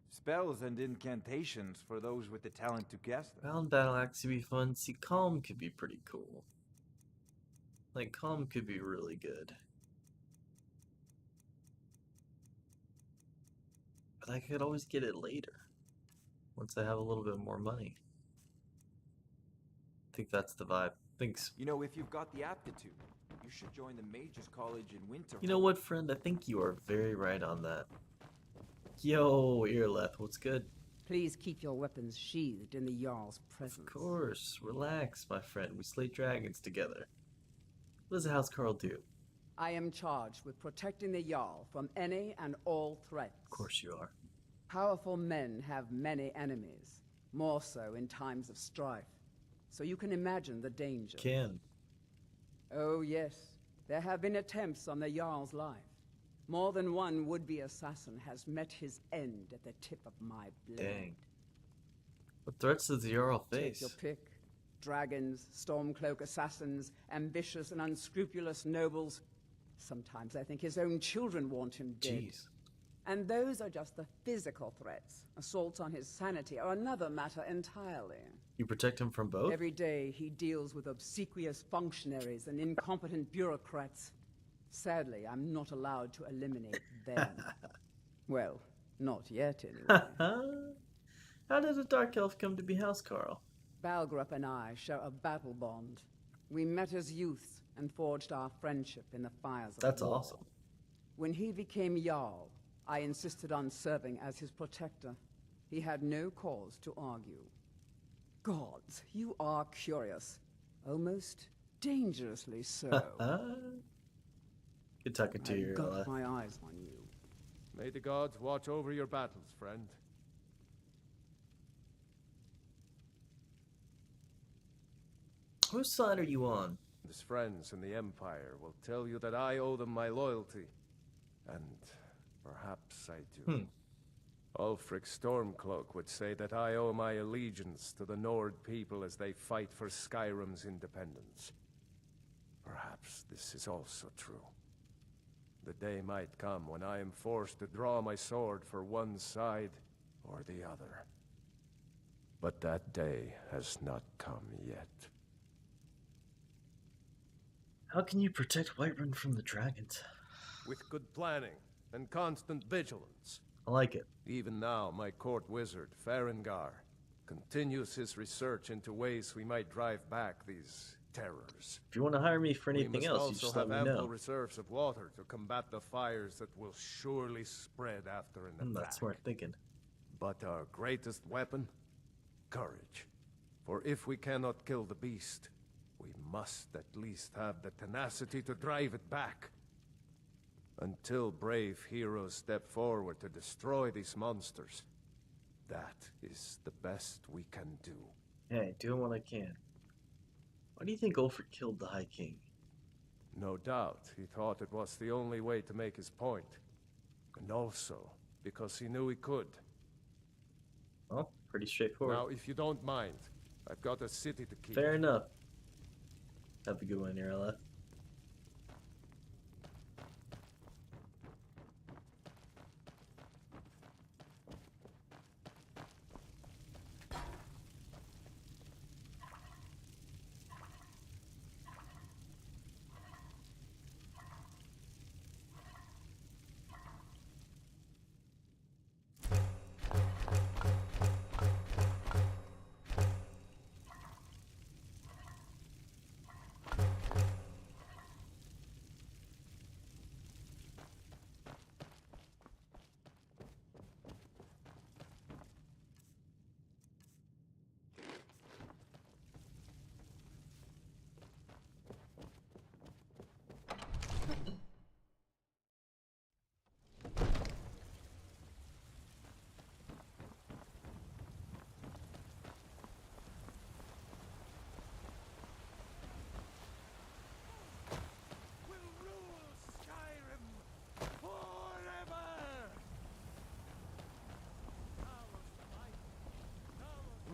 spells and incantations for those with the talent to cast them. Well, that'll actually be fun. See, Calm could be pretty cool. Like, Calm could be really good. But I could always get it later. Once I have a little bit more money. I think that's the vibe. Thanks. You know, if you've got the aptitude, you should join the Mages College in Winter. You know what, friend? I think you are very right on that. Yo, Earleth, what's good? Please keep your weapons sheathed in the Jarl's presence. Of course. Relax, my friend. We slay dragons together. What does the Housecarl do? I am charged with protecting the Jarl from any and all threats. Of course you are. Powerful men have many enemies, more so in times of strife. So you can imagine the danger. Can. Oh yes, there have been attempts on the Jarl's life. More than one would-be assassin has met his end at the tip of my blade. Dang. What threats does the Jarl face? Take your pick. Dragons, Stormcloak assassins, ambitious and unscrupulous nobles. Sometimes I think his own children want him dead. Jeez. And those are just the physical threats. Assaults on his sanity are another matter entirely. You protect him from both? Every day he deals with obsequious functionaries and incompetent bureaucrats. Sadly, I'm not allowed to eliminate them. Well, not yet anyway. How did a Dark Elf come to be Housecarl? Balgrup and I share a battle bond. We met as youths and forged our friendship in the fires of That's war. awesome. When he became Jarl, I insisted on serving as his protector. He had no cause to argue. Gods, you are curious. Almost dangerously so. Good talking to you. I've got my eyes on you. May the gods watch over your battles, friend. Whose side are you on? His friends in the Empire will tell you that I owe them my loyalty. And perhaps I do. Ulfric Stormcloak would say that I owe my allegiance to the Nord people as they fight for Skyrim's independence. Perhaps this is also true. The day might come when I am forced to draw my sword for one side or the other. But that day has not come yet. How can you protect Whiterun from the dragons? With good planning and constant vigilance. I like it. Even now, my court wizard, Farengar, continues his research into ways we might drive back these terrors. If you want to hire me for anything else, you just let me We must also have know. ample reserves of water to combat the fires that will surely spread after an attack. That's smart thinking. But our greatest weapon? Courage. For if we cannot kill the beast, we must at least have the tenacity to drive it back. Until brave heroes step forward to destroy these monsters, that is the best we can do. Hey, doing what I can. Why do you think Ulfric killed the High King? No doubt, he thought it was the only way to make his point. And also, because he knew he could. Well, pretty straightforward. Now, if you don't mind, I've got a city to keep. Fair enough. Have a good one, Irla.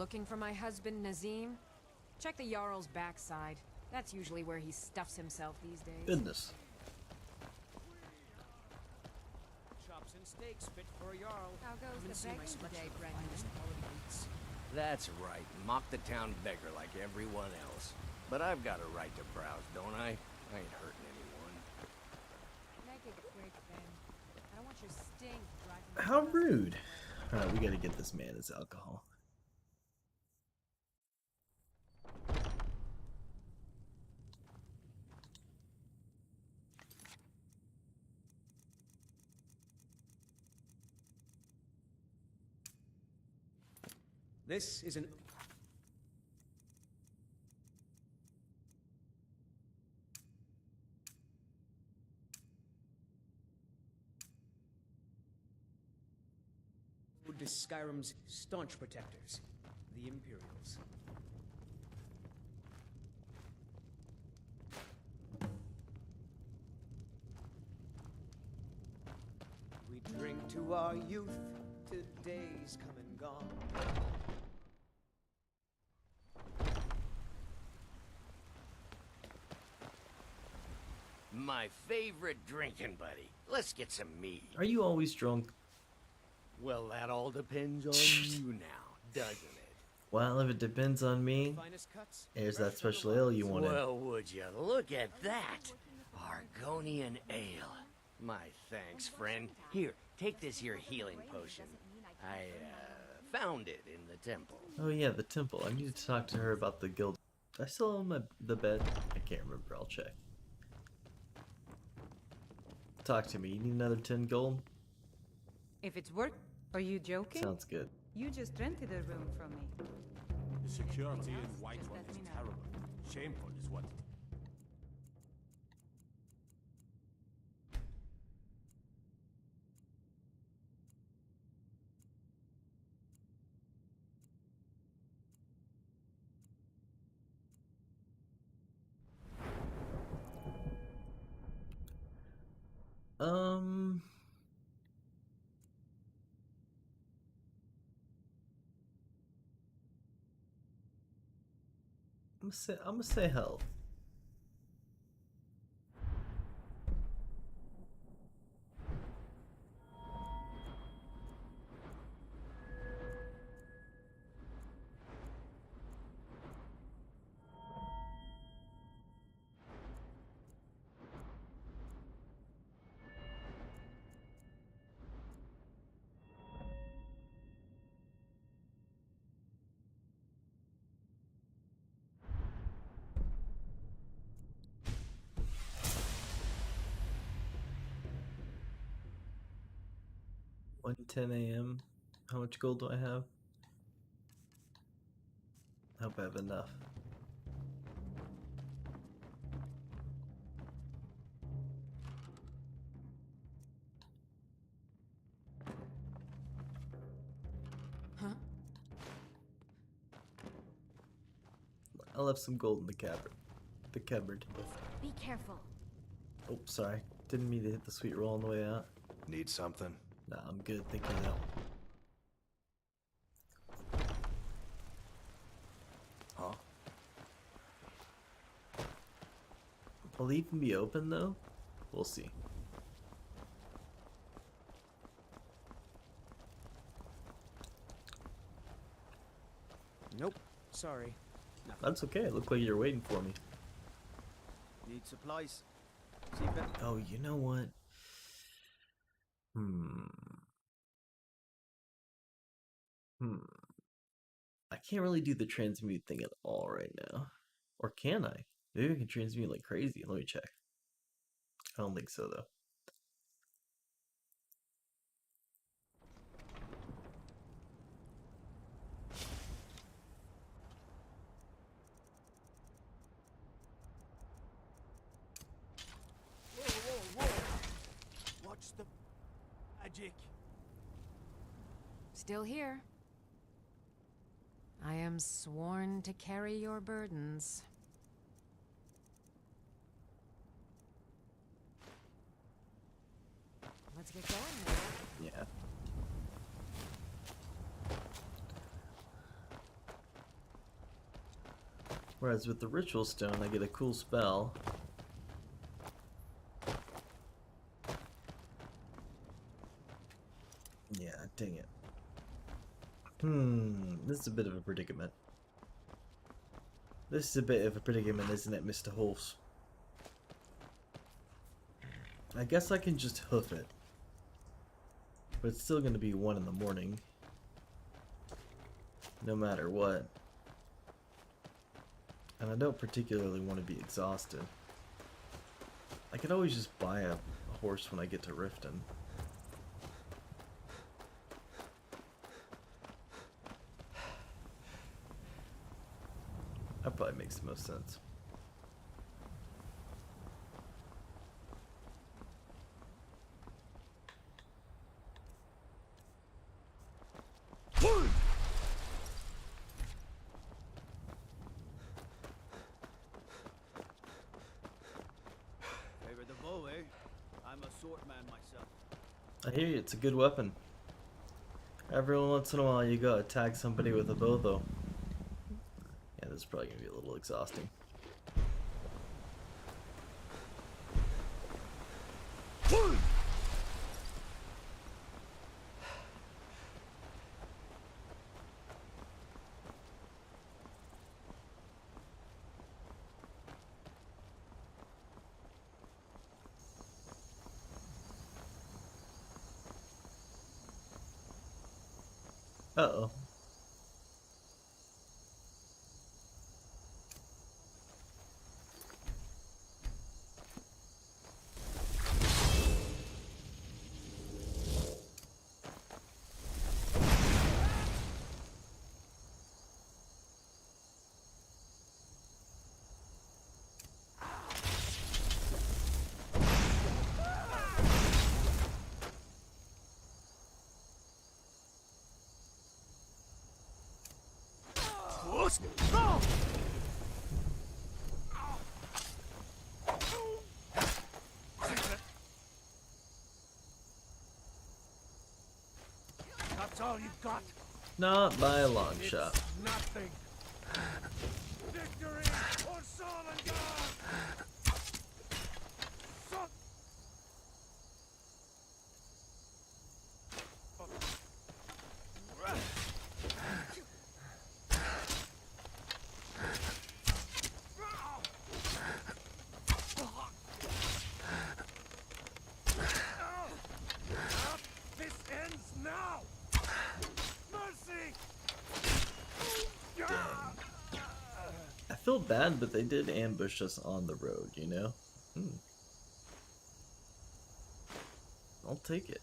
Looking for my husband, Nazim? Check the Jarl's backside. That's usually where he stuffs himself these days. Goodness. Chops and steaks fit for a Jarl. How goes Come and the see my begging selection today, of Brendan? finest quality meats. That's right. Mock the town beggar like everyone else. But I've got a right to browse, don't I? I ain't hurting anyone. Make it quick, Ben. I don't want your stink driving me How nuts. rude. Alright, we gotta get this man his alcohol. This is an... to Skyrim's staunch protectors, the Imperials. We drink to our youth, to days come and gone. My favorite drinking buddy. Let's get some mead. Are you always drunk? Well, that all depends on you now, doesn't it? Well, if it depends on me, here's that special ale you wanted. Well, would you look at that? Argonian ale. My thanks, friend. Here, take this here healing potion. I, found it in the temple. Oh yeah, the temple. I need to talk to her about the guild. I still own the bed? I can't remember. I'll check. Talk to me. You need another 10 gold? If it's work, are you joking? Sounds good. You just rented a room from me. The security in Whiterun is terrible. Shameful is what it is. I'm gonna say health. One 10 a.m. How much gold do I have? I hope I have enough. Huh? I left some gold in the cupboard. The cupboard. Be careful. Oh, sorry. Didn't mean to hit the sweet roll on the way out. Need something? Nah, I'm good. Thank you though. Huh? Will he even be open though? We'll see. Nope. Sorry. Nothing. That's okay. It looked like you're waiting for me. Need supplies. See if Oh, you know what? I can't really do the transmute thing at all right now. Or can I? Maybe I can transmute like crazy. Let me check. I don't think so though. Whoa. Watch the magic. Still here. I am sworn to carry your burdens. Let's get going then. Yeah. Whereas with the ritual stone, I get a cool spell. Yeah, dang it. This is a bit of a predicament. This is a bit of a predicament, isn't it, Mr. Horse? I guess I can just hoof it. But it's still going to be 1 in the morning. No matter what. And I don't particularly want to be exhausted. I could always just buy a horse when I get to Riften. That probably makes the most sense. Favor the bow, eh? I'm a sword man myself. I hear you, it's a good weapon. Every once in a while you gotta tag somebody with a bow though. Yeah, this is probably gonna be a little exhausting. Uh-oh. That's all you've got. Not by a long shot. Nothing. Victory! feel bad, but they did ambush us on the road, you know? I'll take it.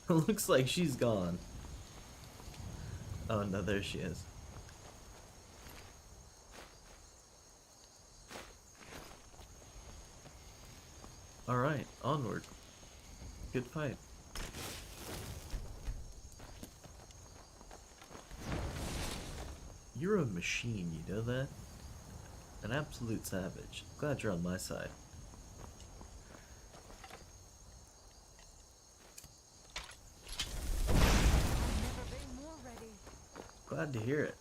Looks like she's gone. Oh no, there she is. Alright, onward. Good fight. You're a machine, you know that? An absolute savage. Glad you're on my side. Glad to hear it.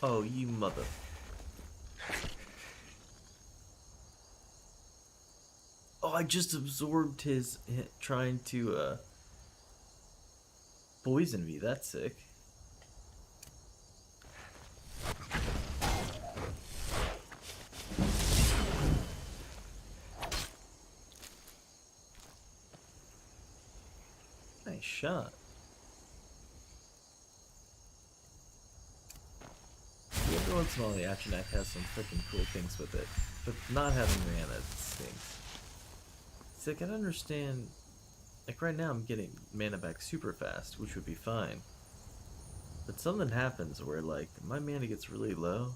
Oh, you mother. Oh, I just absorbed his trying to poison me. That's sick. Nice shot. Every once in a while, the Atronach has some freaking cool things with it, but not having mana stinks. See, I can understand. Like right now, I'm getting mana back super fast, which would be fine. But something happens where, like, my mana gets really low.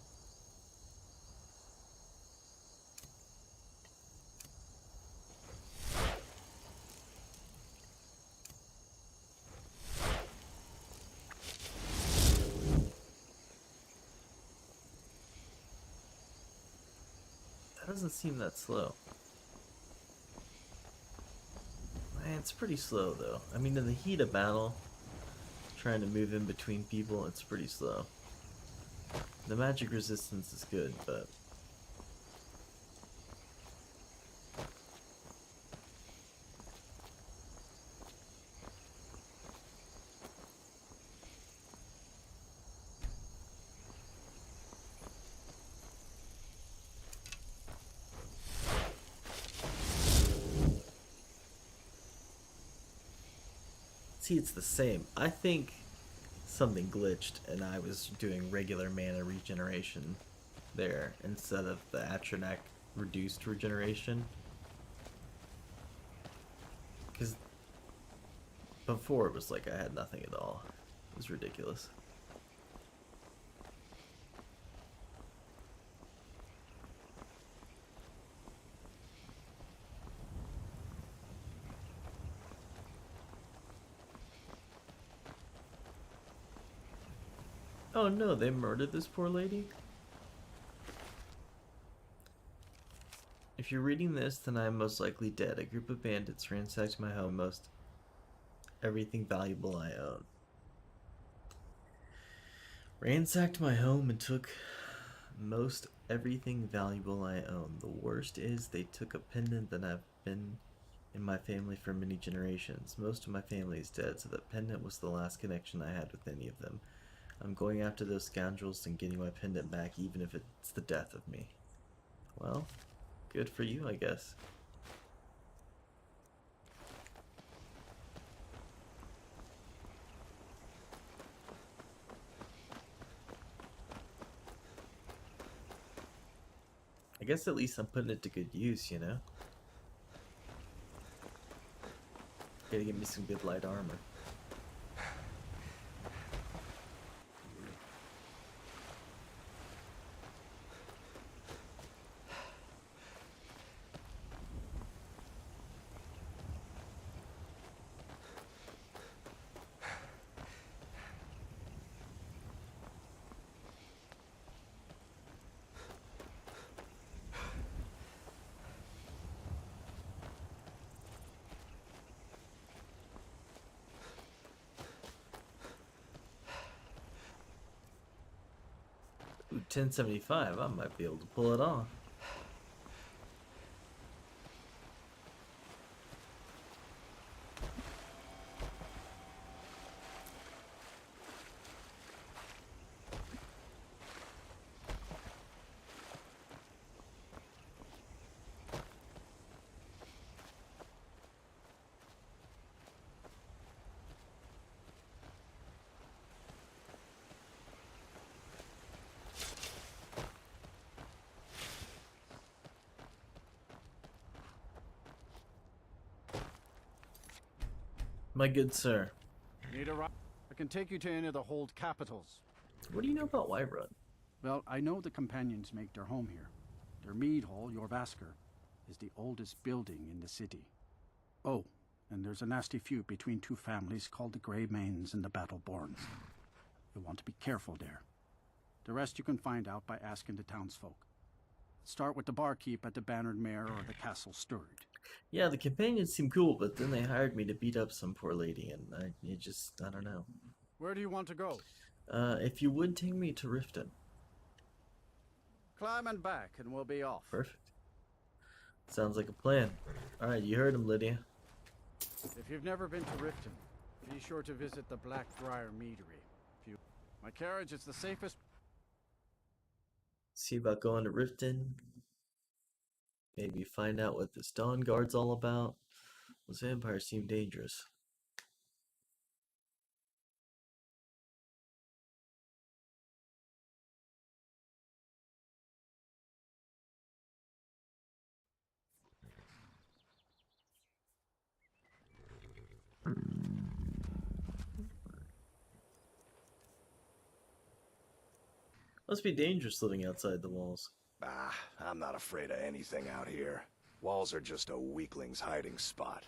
That doesn't seem that slow. Man, it's pretty slow though. I mean, in the heat of battle, trying to move in between people, it's pretty slow. The magic resistance is good, but see, it's the same. I think something glitched and I was doing regular mana regeneration there instead of the Atronach reduced regeneration. Because before it was like I had nothing at all. It was ridiculous. Oh no, they murdered this poor lady? If you're reading this, then I am most likely dead. A group of bandits ransacked my home, most everything valuable I own. Ransacked my home and took most everything valuable I own. The worst is they took a pendant that I've been in my family for many generations. Most of my family is dead, so that pendant was the last connection I had with any of them. I'm going after those scoundrels and getting my pendant back, even if it's the death of me. Well, good for you, I guess. I guess at least I'm putting it to good use, you know? Gotta give me some good light armor. Ooh, 1075, I might be able to pull it off. My good sir. Need a ride? I can take you to any of the hold capitals. What do you know about Whiterun? Well, I know the companions make their home here. Their mead hall, Jorvasker, is the oldest building in the city. Oh, and there's a nasty feud between two families called the Grey Mains and the Battleborns. You'll want to be careful there. The rest you can find out by asking the townsfolk. Start with the barkeep at the Bannered Mare or the Castle Steward. Yeah, the companions seem cool, but then they hired me to beat up some poor lady, and I don't know. Where do you want to go? If you would take me to Riften. Climb and back, and we'll be off. Perfect. Sounds like a plan. Alright, you heard him, Lydia. If you've never been to Riften, be sure to visit the Blackbriar Meadery. My carriage is the safest. See about going to Riften. Maybe find out what this Dawn Guard's all about. Those vampires seem dangerous. Must be dangerous living outside the walls. Ah, I'm not afraid of anything out here. Walls are just a weakling's hiding spot.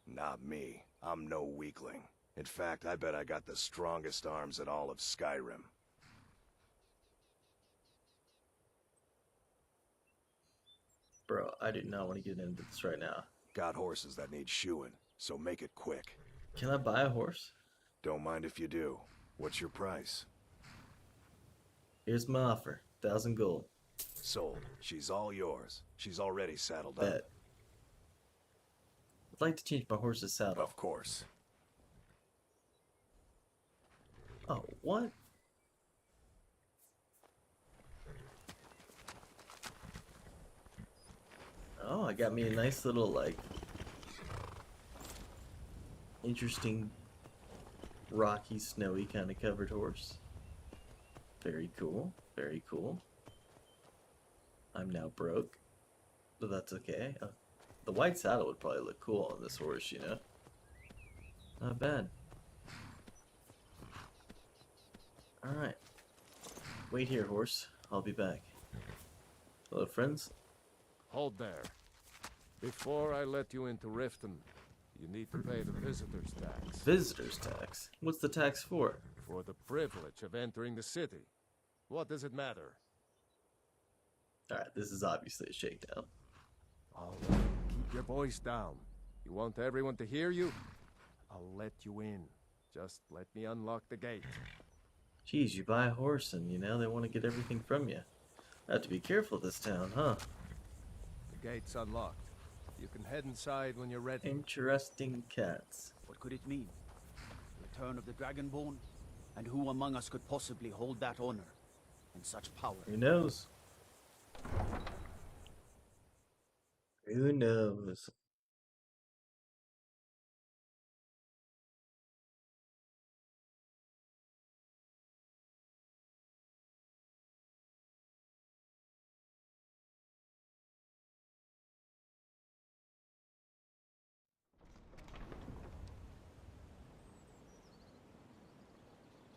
Not me. I'm no weakling. In fact, I bet I got the strongest arms in all of Skyrim. Bro, I do not want to get into this right now. Got horses that need shoeing, so make it quick. Can I buy a horse? Don't mind if you do. What's your price? Here's my offer. 1,000 gold. Sold. She's all yours. She's already saddled up. Bet. I'd like to change my horse's saddle. Of course. Oh, what? Oh, I got me a nice little, like, interesting, rocky, snowy kind of covered horse. Very cool. Very cool. I'm now broke, but that's okay. The white saddle would probably look cool on this horse, you know? Not bad. Alright. Wait here, horse. I'll be back. Hello, friends. Hold there. Before I let you into Riften, you need to pay the visitor's tax. Visitor's tax? What's the tax for? For the privilege of entering the city. What does it matter? Alright, this is obviously a shakedown. All right, keep your voice down. You want everyone to hear you? I'll let you in. Just let me unlock the gate. Jeez, you buy a horse and, they want to get everything from you. I have to be careful this town, huh? The gate's unlocked. You can head inside when you're ready. Interesting cats. What could it mean? Return of the Dragonborn? And who among us could possibly hold that honor and such power? Who knows? Who knows?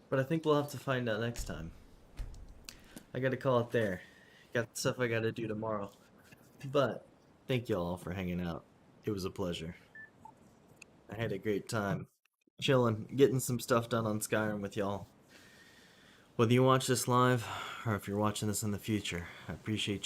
But I think we'll have to find out next time. I gotta call it there. Got stuff I gotta do tomorrow. But thank you all for hanging out. It was a pleasure. I had a great time chilling, getting some stuff done on Skyrim with y'all. Whether you watch this live or if you're watching this in the future, I appreciate you.